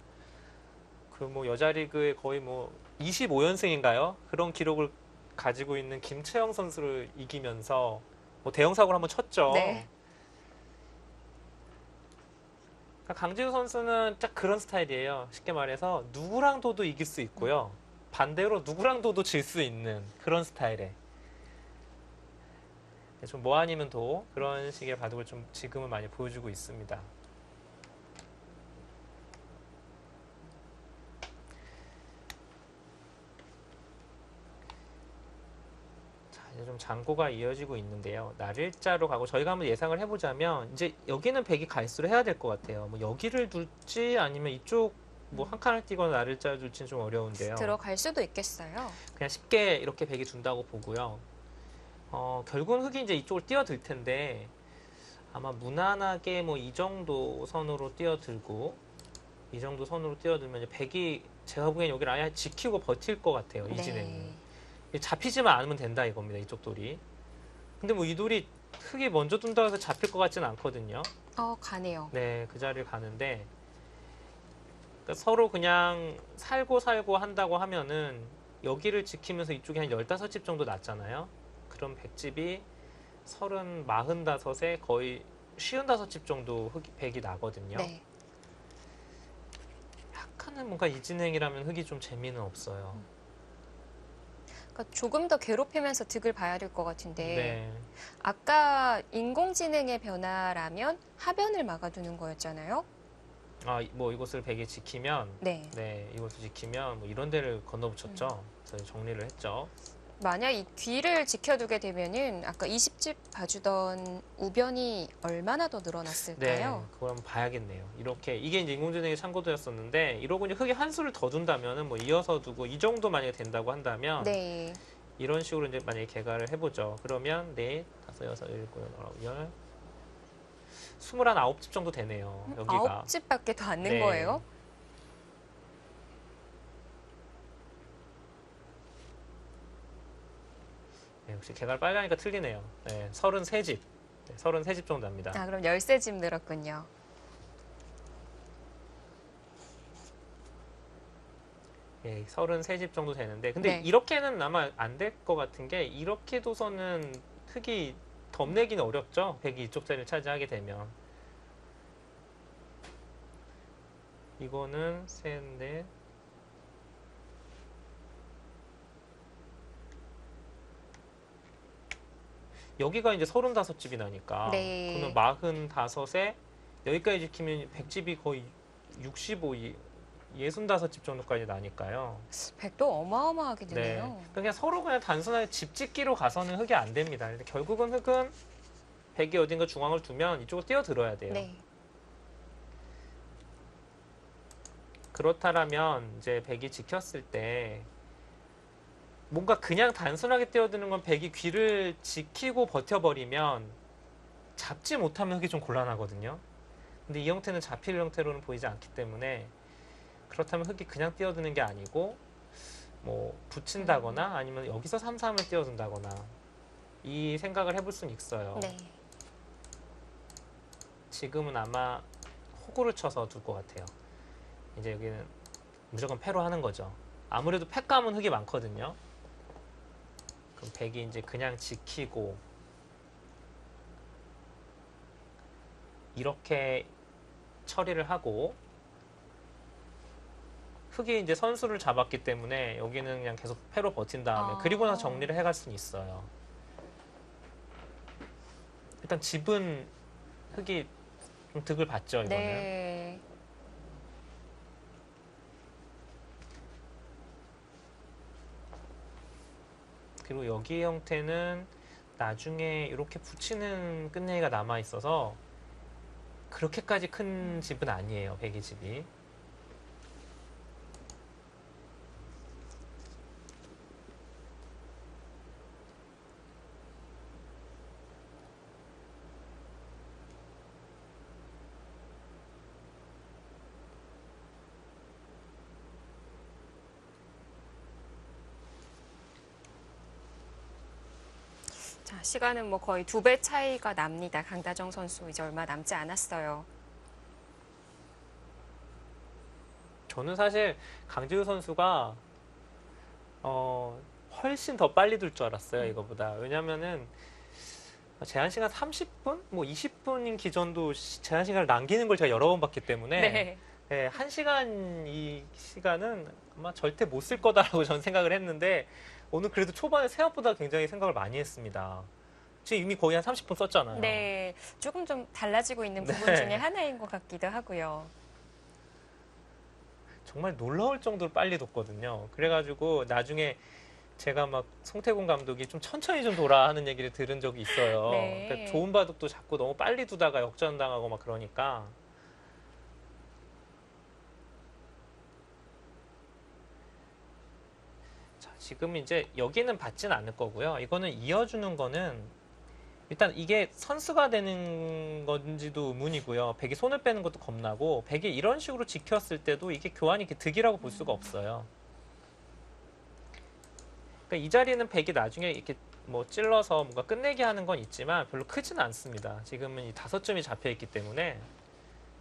그 뭐 여자리그에 거의 뭐 25연승인가요? 그런 기록을 가지고 있는 김채영 선수를 이기면서 뭐 대형 사고를 한번 쳤죠. 네. 그러니까 강지우 선수는 딱 그런 스타일이에요. 쉽게 말해서 누구랑 둬도 이길 수 있고요. 반대로 누구랑 둬도 질 수 있는 그런 스타일에 좀 뭐 아니면 도 그런 식의 바둑을 좀 지금은 많이 보여주고 있습니다. 자, 이제 좀 장고가 이어지고 있는데요. 날일자로 가고 저희가 한번 예상을 해보자면 이제 여기는 백이 갈수록 해야 될 것 같아요. 뭐 여기를 둘지 아니면 이쪽 뭐 한 칸을 띄거나 날일자를 둘지는 좀 어려운데요. 들어갈 수도 있겠어요. 그냥 쉽게 이렇게 백이 둔다고 보고요. 결국은 흙이 이제 이쪽을 뛰어들 텐데 아마 무난하게 뭐 이 정도 선으로 뛰어들고 이 정도 선으로 뛰어들면 이제 백이 제가 보기엔 여기를 아예 지키고 버틸 것 같아요. 이 진행은. 잡히지만 않으면 된다 이겁니다. 이쪽 돌이. 근데 뭐 이 돌이 흙이 먼저 둔다고 해서 잡힐 것 같지는 않거든요. 가네요. 네, 그 자리를 가는데 그러니까 서로 그냥 살고 한다고 하면은 여기를 지키면서 이쪽에 한 15집 정도 났잖아요. 그럼 백집이 45에 거의 55집 정도 백이 나거든요. 네. 약간은 뭔가 이진행이라면 흙이 좀 재미는 없어요. 그러니까 조금 더 괴롭히면서 득을 봐야 될 것 같은데 네. 아까 인공지능의 변화라면 하변을 막아두는 거였잖아요. 아, 뭐 이곳을 백이 지키면, 네. 네, 이곳을 지키면 뭐 이런 데를 건너붙였죠. 그래서 정리를 했죠. 만약 이 귀를 지켜두게 되면은 아까 20집 봐주던 우변이 얼마나 더 네, 늘어났을까요? 그걸 한번 봐야겠네요. 이렇게 이게 이제 인공지능의 참고도였었는데 이러고 이제 흙에 한 수를 더 둔다면은 뭐 이어서 두고 이 정도 만약에 된다고 한다면 네. 이런 식으로 이제 만약에 개가를 해보죠. 그러면 넷, 다섯, 여섯, 일곱, 여덟, 아홉, 열, 29집 정도 되네요. 여기가. 9집밖에 더 안 는 네. 거예요? 네, 역시 개가 빨가니까 틀리네요. 네, 33집. 네, 33집 정도 납니다. 아, 그럼 13집 늘었군요. 예, 33집 정도 되는데 근데 네. 이렇게는 아마 안 될 것 같은 게 이렇게 둬서는 흙이 덤내기는 어렵죠. 백이 이쪽 자리를 차지하게 되면 이거는 셋, 넷 여기가 이제 35집이 나니까 네. 그러면 45에 여기까지 지키면 백집이 거의 65, 65집 정도까지 나니까요. 100도 어마어마하게 네. 드네요. 그냥 서로 그냥 단순하게 집 짓기로 가서는 흙이 안 됩니다. 근데 결국은 흙은 백이 어딘가 중앙을 두면 이쪽으로 뛰어들어야 돼요. 네. 그렇다면 이제 백이 지켰을 때 뭔가 그냥 단순하게 뛰어드는 건 백이 귀를 지키고 버텨버리면 잡지 못하면 흙이 좀 곤란하거든요. 근데 이 형태는 잡힐 형태로는 보이지 않기 때문에 그렇다면 흙이 그냥 뛰어드는 게 아니고 뭐 붙인다거나 아니면 여기서 3-3을 뛰어든다거나 이 생각을 해볼 수는 있어요. 네. 지금은 아마 호구를 쳐서 둘 것 같아요. 이제 여기는 무조건 패로 하는 거죠. 아무래도 패감은 흙이 많거든요. 그럼 백이 이제 그냥 지키고 이렇게 처리를 하고 흙이 이제 선수를 잡았기 때문에 여기는 그냥 계속 패로 버틴 다음에 아. 그리고 나서 정리를 해갈 수는 있어요. 일단 집은 흙이 좀 득을 봤죠, 이거는. 네. 그리고 여기 형태는 나중에 이렇게 붙이는 끝내기가 남아 있어서 그렇게까지 큰 집은 아니에요, 백이 집이. 자, 시간은 뭐 거의 2배 차이가 납니다. 강다정 선수 이제 얼마 남지 않았어요. 저는 사실 강지우 선수가 훨씬 더 빨리 둘 줄 알았어요, 이거보다. 왜냐면은 제한 시간 30분, 뭐 20분인 기전도 제한 시간을 남기는 걸 제가 여러 번 봤기 때문에 네. 네, 1시간 이 시간은 아마 절대 못 쓸 거다라고 저는 생각을 했는데 오늘 그래도 초반에 생각보다 굉장히 생각을 많이 했습니다. 지금 이미 거의 한 30분 썼잖아요. 네. 조금 좀 달라지고 있는 부분 네. 중에 하나인 것 같기도 하고요. 정말 놀라울 정도로 빨리 뒀거든요. 그래가지고 나중에 제가 막 송태곤 감독이 좀 천천히 좀 돌아 하는 얘기를 들은 적이 있어요. 네. 그러니까 좋은 바둑도 자꾸 너무 빨리 두다가 역전당하고 막 그러니까. 자, 지금 이제 여기는 받진 않을 거고요. 이거는 이어주는 거는 일단 이게 선수가 되는 건지도 의문이고요. 백이 손을 빼는 것도 겁나고 백이 이런 식으로 지켰을 때도 이게 교환이 득이라고 볼 수가 없어요. 그러니까 이 자리는 백이 나중에 이렇게 뭐 찔러서 뭔가 끝내게 하는 건 있지만 별로 크지는 않습니다. 지금은 이 5점이 잡혀 있기 때문에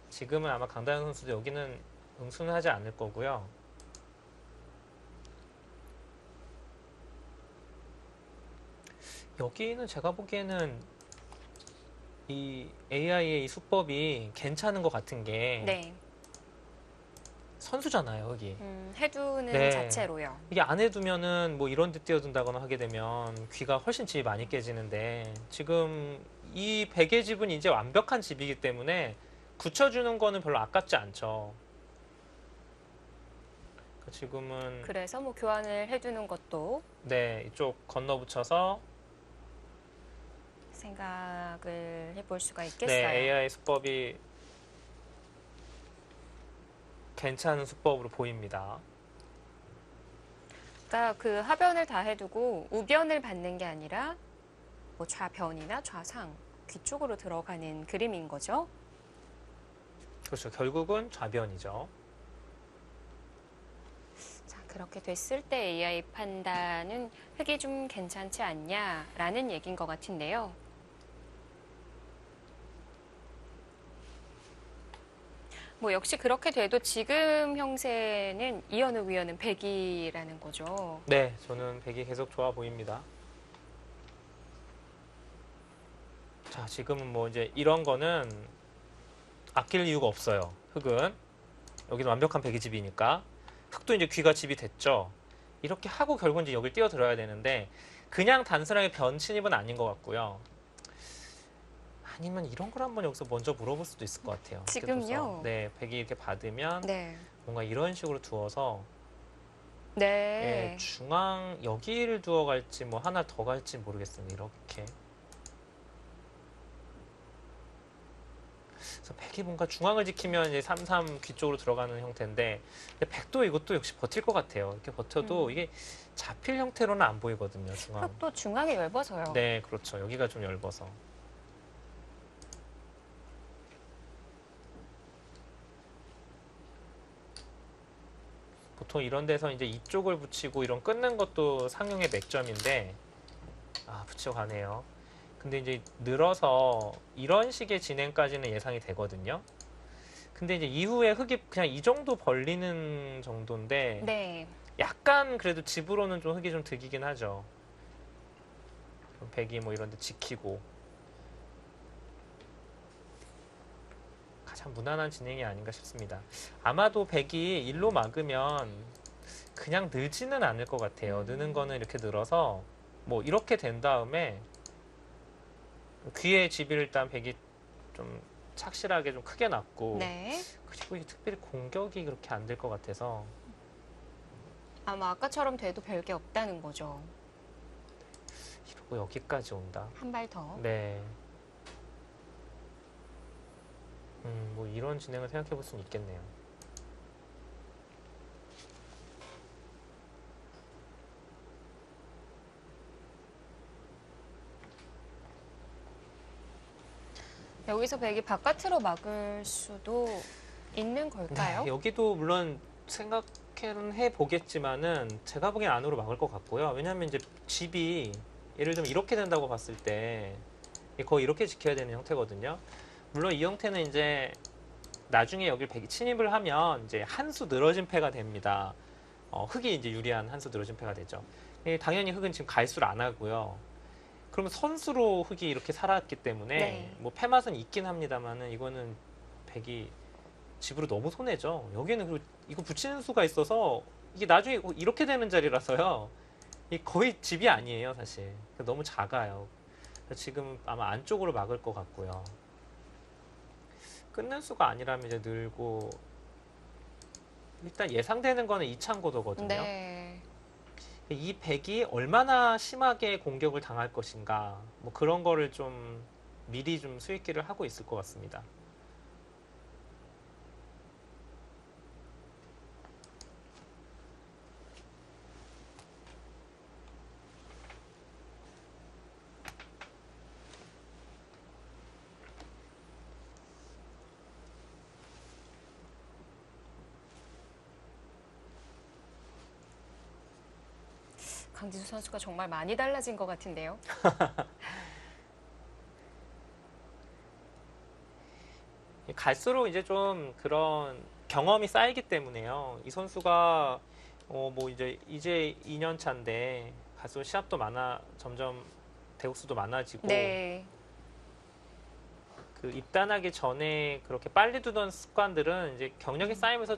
지금은 아마 강다현 선수도 여기는 응수는 하지 않을 거고요. 여기는 제가 보기에는 이 AI의 이 수법이 괜찮은 것 같은 게 네. 선수잖아요, 여기. 해두는 네. 자체로요. 이게 안 해두면은 뭐 이런 데 뛰어든다거나 하게 되면 귀가 훨씬 집이 많이 깨지는데 지금 이 베개 집은 이제 완벽한 집이기 때문에 굳혀주는 거는 별로 아깝지 않죠. 그러니까 지금은 그래서 뭐 교환을 해두는 것도 네, 이쪽 건너붙여서 생각을 해볼 수가 네, 있겠어요. AI 수법이 괜찮은 수법으로 보입니다. 그러니까 그 하변을 다 해두고 우변을 받는 게 아니라 뭐 좌변이나 좌상 귀 쪽으로 들어가는 그림인 거죠. 그렇죠. 결국은 좌변이죠. 자, 그렇게 됐을 때 AI 판단은 흙이 좀 괜찮지 않냐라는 얘기인 것 같은데요. 뭐 역시 그렇게 돼도 지금 형세는 이현우 위원은 100이라는 거죠. 네, 저는 백이 계속 좋아 보입니다. 자, 지금은 뭐 이제 이런 거는 아낄 이유가 없어요. 흙은. 여기는 완벽한 백이 집이니까. 흙도 이제 귀가 집이 됐죠. 이렇게 하고 결국은 이제 여길 뛰어들어야 되는데 그냥 단순하게 변 침입은 아닌 것 같고요. 아니면 이런 걸 한번 여기서 먼저 물어볼 수도 있을 것 같아요. 이렇게 지금요? 둬서. 네, 백이 이렇게 받으면 네. 뭔가 이런 식으로 두어서 네. 예, 중앙 여기를 두어 갈지 뭐 하나 더 갈지 모르겠습니다. 이렇게. 그래서 백이 뭔가 중앙을 지키면 이제 3-3 귀 쪽으로 들어가는 형태인데 근데 백도 이것도 역시 버틸 것 같아요. 이렇게 버텨도 이게 잡힐 형태로는 안 보이거든요. 중앙. 흙도 중앙이 넓어서요. 네, 그렇죠. 여기가 좀 얇아서. 보통 이런 데서 이제 이쪽을 붙이고 이런 끊는 것도 상용의 맥점인데 붙이고 가네요. 근데 이제 늘어서 이런 식의 진행까지는 예상이 되거든요. 근데 이제 이후에 흙이 그냥 이 정도 벌리는 정도인데 네. 약간 그래도 집으로는 좀 흙이 좀 득이긴 하죠. 백이 뭐 이런 데 지키고 가장 무난한 진행이 아닌가 싶습니다. 아마도 백이 일로 막으면 그냥 늘지는 않을 것 같아요. 느는 거는 이렇게 늘어서 뭐 이렇게 된 다음에 귀에 집을 일단 백이 좀 착실하게 좀 크게 났고 네. 그리고 이게 특별히 공격이 그렇게 안 될 것 같아서 아마 아까처럼 돼도 별게 없다는 거죠. 이러고 여기까지 온다. 한 발 더. 네. 뭐 이런 진행을 생각해 볼 수는 있겠네요. 여기서 백이 바깥으로 막을 수도 있는 걸까요? 네, 여기도 물론 생각은 해 보겠지만은 제가 보기엔 안으로 막을 것 같고요. 왜냐하면 이제 집이 예를 들면 이렇게 된다고 봤을 때 거의 이렇게 지켜야 되는 형태거든요. 물론 이 형태는 이제 나중에 여기를 백이 침입을 하면 이제 한 수 늘어진 패가 됩니다. 흙이 이제 유리한 한 수 늘어진 패가 되죠. 당연히 흙은 지금 갈수를 안 하고요. 그러면 선수로 흙이 이렇게 살았기 때문에 네. 뭐 패맛은 있긴 합니다만은 이거는 백이 집으로 너무 손해죠. 여기는 그리고 이거 붙이는 수가 있어서 이게 나중에 이렇게 되는 자리라서요. 이게 거의 집이 아니에요, 사실. 너무 작아요. 지금 아마 안쪽으로 막을 것 같고요. 끊는 수가 아니라면 이제 늘고 일단 예상되는 거는 이창고도거든요. 네. 이 백이 얼마나 심하게 공격을 당할 것인가 뭐 그런 거를 좀 미리 좀 수익기를 하고 있을 것 같습니다. 강지수 선수가 정말 많이 달라진 것 같은데요. 갈수록 이제 좀 그런 경험이 쌓이기 때문에요. 이 선수가 뭐 이제 2년 차인데 갈수록 시합도 점점 대국수도 많아지고 네. 그 입단하기 전에 그렇게 빨리 두던 습관들은 이제 경력이 쌓이면서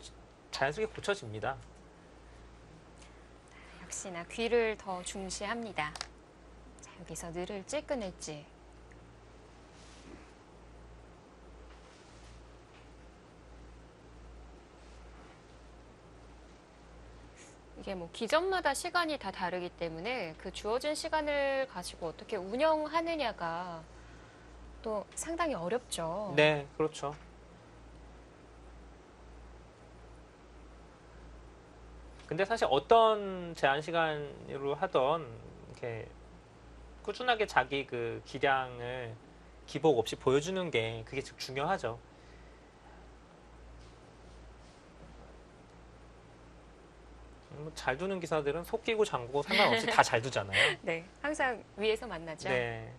자연스럽게 고쳐집니다. 역시나 귀를 더 중시합니다. 자, 여기서 늘을지 끊을지. 이게 뭐 기전마다 시간이 다 다르기 때문에 그 주어진 시간을 가지고 어떻게 운영하느냐가 또 상당히 어렵죠. 네, 그렇죠. 근데 사실 어떤 제한 시간으로 하던 이렇게 꾸준하게 자기 그 기량을 기복 없이 보여주는 게 그게 즉 중요하죠. 잘 두는 기사들은 속 끼고 잠그고 상관없이 다 잘 두잖아요. 네, 항상 위에서 만나죠. 네.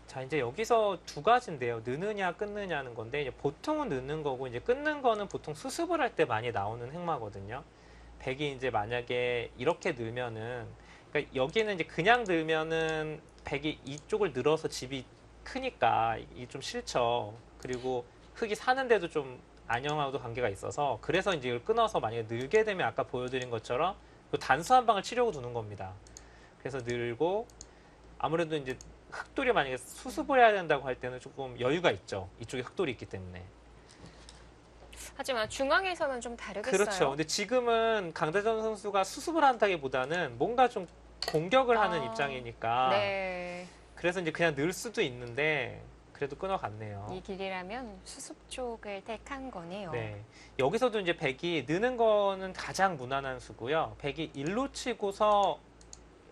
자, 이제 여기서 두 가지인데요. 느느냐, 끊느냐는 건데, 이제 보통은 넣는 거고, 이제 끊는 거는 보통 수습을 할 때 많이 나오는 행마거든요. 백이 이제 만약에 이렇게 넣으면은, 그러니까 여기는 이제 그냥 넣으면은 백이 이쪽을 늘어서 집이 크니까 이게 좀 싫죠. 그리고 흙이 사는데도 좀 안녕하고도 관계가 있어서, 그래서 이제 이걸 끊어서 만약에 늘게 되면 아까 보여드린 것처럼 그 단수 한 방을 치려고 두는 겁니다. 그래서 늘고, 아무래도 이제 흙돌이 만약에 수습을 해야 된다고 할 때는 조금 여유가 있죠. 이쪽에 흙돌이 있기 때문에. 하지만 중앙에서는 좀 다르겠어요. 그렇죠. 근데 지금은 강대전 선수가 수습을 한다기보다는 뭔가 좀 공격을 하는 입장이니까. 네. 그래서 이제 그냥 넣을 수도 있는데 그래도 끊어갔네요. 이 길이라면 수습 쪽을 택한 거네요. 네. 여기서도 이제 백이 느는 거는 가장 무난한 수고요. 백이 일로 치고서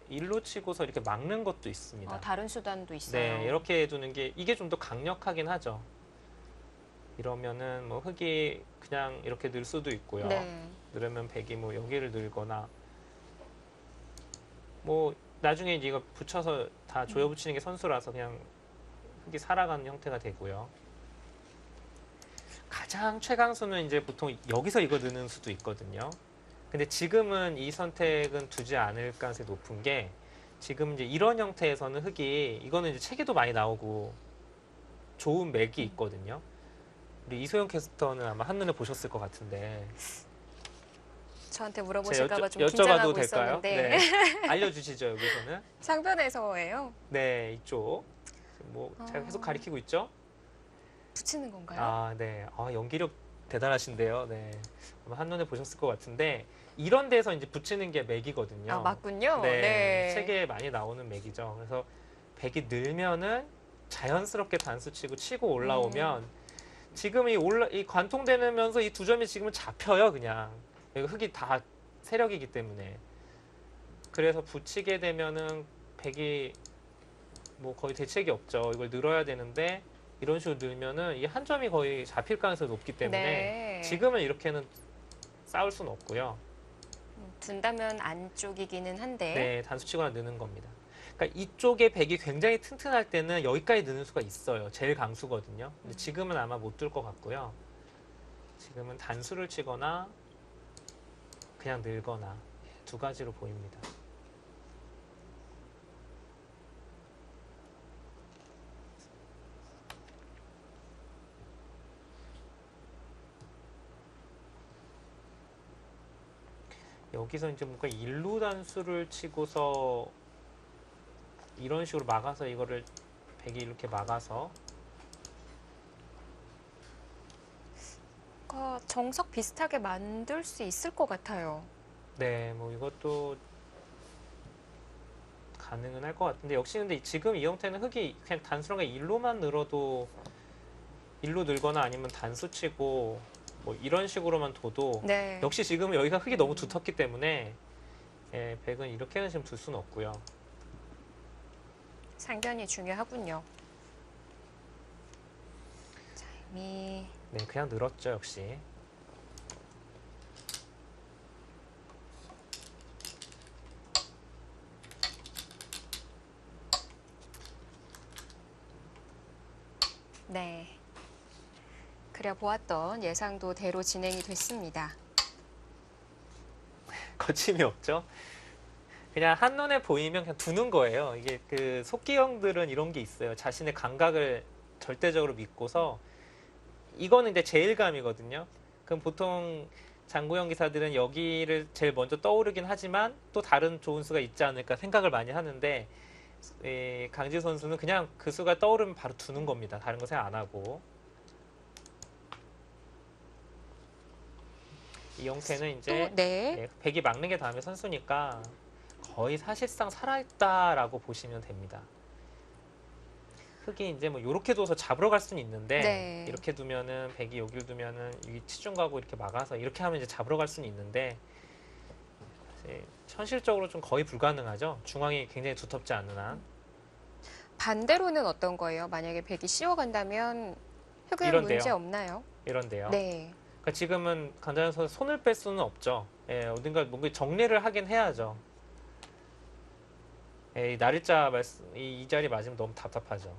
이렇게 막는 것도 있습니다. 다른 수단도 있어요. 네, 이렇게 두는 게 이게 좀 더 강력하긴 하죠. 이러면은 뭐 흙이 그냥 이렇게 늘 수도 있고요. 네. 늘으면 백이 뭐 여기를 늘거나 뭐 나중에 이제 이거 붙여서 다 조여 붙이는 게 선수라서 그냥 흙이 살아가는 형태가 되고요. 가장 최강수는 이제 보통 여기서 이거 넣는 수도 있거든요. 근데 지금은 이 선택은 두지 않을 가능성이 높은 게 지금 이제 이런 형태에서는 흙이 이거는 이제 책에도 많이 나오고 좋은 맥이 있거든요. 우리 이소영 캐스터는 아마 한눈에 보셨을 것 같은데 저한테 물어보실까봐 좀 여쭤봐도 긴장하고 될까요? 있었는데 네. 알려주시죠 여기서는. 상변에서예요. 네, 이쪽. 뭐 제가 계속 가리키고 있죠? 붙이는 건가요? 아, 네. 아, 연기력 대단하신데요. 네. 아마 한눈에 보셨을 것 같은데 이런 데서 이제 붙이는 게 맥이거든요. 맞군요. 네. 네. 책에 많이 나오는 맥이죠. 그래서 백이 늘면은 자연스럽게 단수 치고 올라오면 지금 이 관통되면서 이 두 점이 지금은 잡혀요, 그냥. 여기 흙이 다 세력이기 때문에. 그래서 붙이게 되면은 백이 뭐 거의 대책이 없죠. 이걸 늘어야 되는데 이런 식으로 늘면은 이 한 점이 거의 잡힐 가능성이 높기 때문에 네. 지금은 이렇게는 싸울 수는 없고요. 둔다면 안쪽이기는 한데. 네, 단수 치거나 느는 겁니다. 그러니까 이쪽에 백이 굉장히 튼튼할 때는 여기까지 느는 수가 있어요. 제일 강수거든요. 근데 지금은 아마 못 들 것 같고요. 지금은 단수를 치거나 그냥 늘거나 두 가지로 보입니다. 여기서 이제 뭔가 일루 단수를 치고서 이런 식으로 막아서 이거를 백이 이렇게 막아서 정석 비슷하게 만들 수 있을 것 같아요. 네, 뭐 이것도 가능은 할 것 같은데 역시 근데 지금 이 형태는 흙이 그냥 단수랑 일로만 늘어도 일로 늘거나 아니면 단수 치고 뭐 이런 식으로만 둬도 네. 역시 지금 여기가 흙이 너무 두텁기 때문에 예, 백은 이렇게는 지금 둘 수는 없고요. 상변이 중요하군요. 자, 이미 네, 그냥 늘었죠, 역시. 네. 그려보았던 예상도 대로 진행이 됐습니다. 거침이 없죠. 그냥 한눈에 보이면 그냥 두는 거예요. 이게 그 속기형들은 이런 게 있어요. 자신의 감각을 절대적으로 믿고서 이거는 이제 제일감이거든요. 그럼 보통 장구형 기사들은 여기를 제일 먼저 떠오르긴 하지만 또 다른 좋은 수가 있지 않을까 생각을 많이 하는데 강지 선수는 그냥 그 수가 떠오르면 바로 두는 겁니다. 다른 거 생각 안 하고. 이 형태는 이제 또, 네. 백이 막는 게 다음에 선수니까 거의 사실상 살아있다라고 보시면 됩니다. 흙이 이제 뭐 이렇게 둬서 잡으러 갈 수는 있는데 네. 이렇게 두면은 백이 여기를 두면은 이 치중 가고 이렇게 막아서 이렇게 하면 이제 잡으러 갈 수는 있는데 이제 현실적으로 좀 거의 불가능하죠. 중앙이 굉장히 두텁지 않은 한. 반대로는 어떤 거예요? 만약에 백이 씌워간다면 흙은 이런데요. 문제 없나요? 이런데요. 네. 그러니까 지금은 강자연 선수 손을 뺄 수는 없죠. 예, 어딘가 뭔가 정리를 하긴 해야죠. 예, 이 날일자 이 자리 맞으면 너무 답답하죠.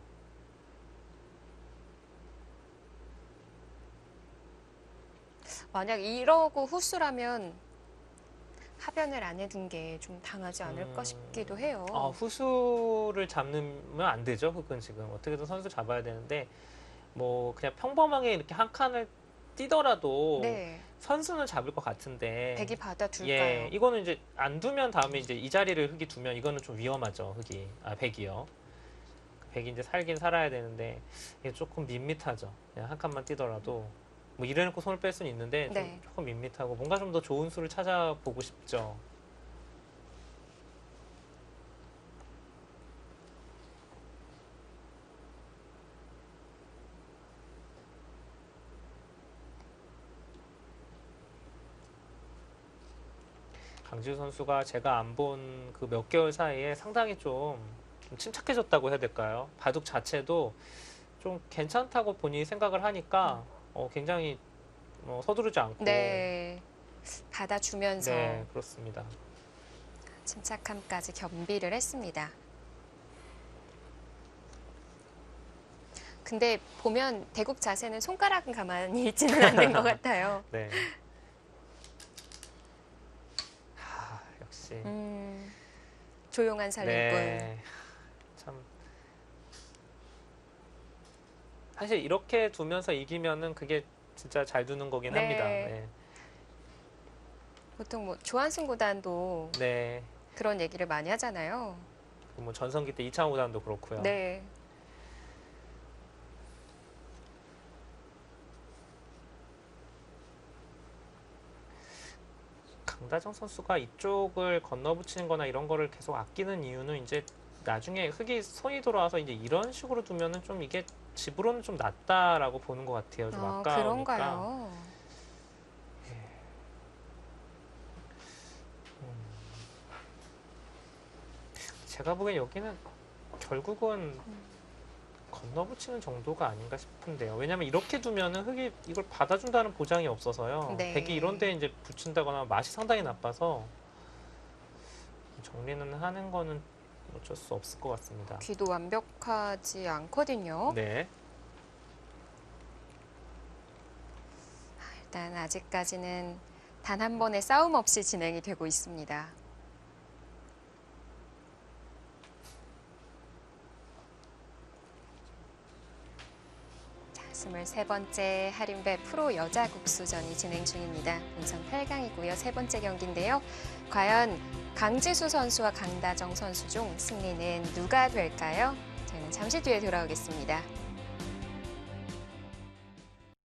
만약 이러고 후수라면 하변을 안 해둔 게 좀 당하지 않을까 싶기도 해요. 후수를 잡으면 안 되죠. 흙은 지금 어떻게든 선수 잡아야 되는데 뭐 그냥 평범하게 이렇게 한 칸을 뛰더라도 네. 선수는 잡을 것 같은데 백이 받아둘까요? 예, 이거는 이제 안 두면 다음에 이제 이 자리를 흙이 두면 이거는 좀 위험하죠. 백이요. 백이 이제 살긴 살아야 되는데 이게 조금 밋밋하죠. 그냥 한 칸만 뛰더라도 뭐 이래놓고 손을 뺄 수는 있는데 좀 네. 조금 밋밋하고 뭔가 좀 더 좋은 수를 찾아보고 싶죠. 강지우 선수가 제가 안 본 그 몇 개월 사이에 상당히 좀 침착해졌다고 해야 될까요? 바둑 자체도 좀 괜찮다고 본인이 생각을 하니까 굉장히 서두르지 않고 네. 받아주면서 네, 그렇습니다. 침착함까지 겸비를 했습니다. 근데 보면 대국 자세는 손가락은 가만히 있지는 않는 것 같아요. 네. 역시 조용한 살림꾼. 네. 참 사실 이렇게 두면서 이기면은 그게 진짜 잘 두는 거긴 네. 합니다. 네. 보통 뭐 조한승 구단도 네. 그런 얘기를 많이 하잖아요. 뭐 전성기 때 이창호 구단도 그렇고요. 네. 강다정 선수가 이쪽을 건너붙이는 거나 이런 거를 계속 아끼는 이유는 이제 나중에 흙이 손이 돌아와서 이제 이런 식으로 두면은 좀 이게 집으로는 좀 낫다라고 보는 것 같아요. 좀 아까우니까. 그런가요? 제가 보기엔 여기는 결국은 건너붙이는 정도가 아닌가 싶은데요. 왜냐하면 이렇게 두면은 흙이 이걸 받아준다는 보장이 없어서요. 네. 백이 이런 데 이제 붙인다거나 맛이 상당히 나빠서 정리는 하는 거는 어쩔 수 없을 것 같습니다. 귀도 완벽하지 않거든요. 네. 일단 아직까지는 단 한 번의 싸움 없이 진행이 되고 있습니다. 자, 23번째 하림배 프로 여자 국수전이 진행 중입니다. 본선 8강이고요. 세 번째 경기인데요. 과연 강지수 선수와 강다정 선수 중 승리는 누가 될까요? 저희는 잠시 뒤에 돌아오겠습니다.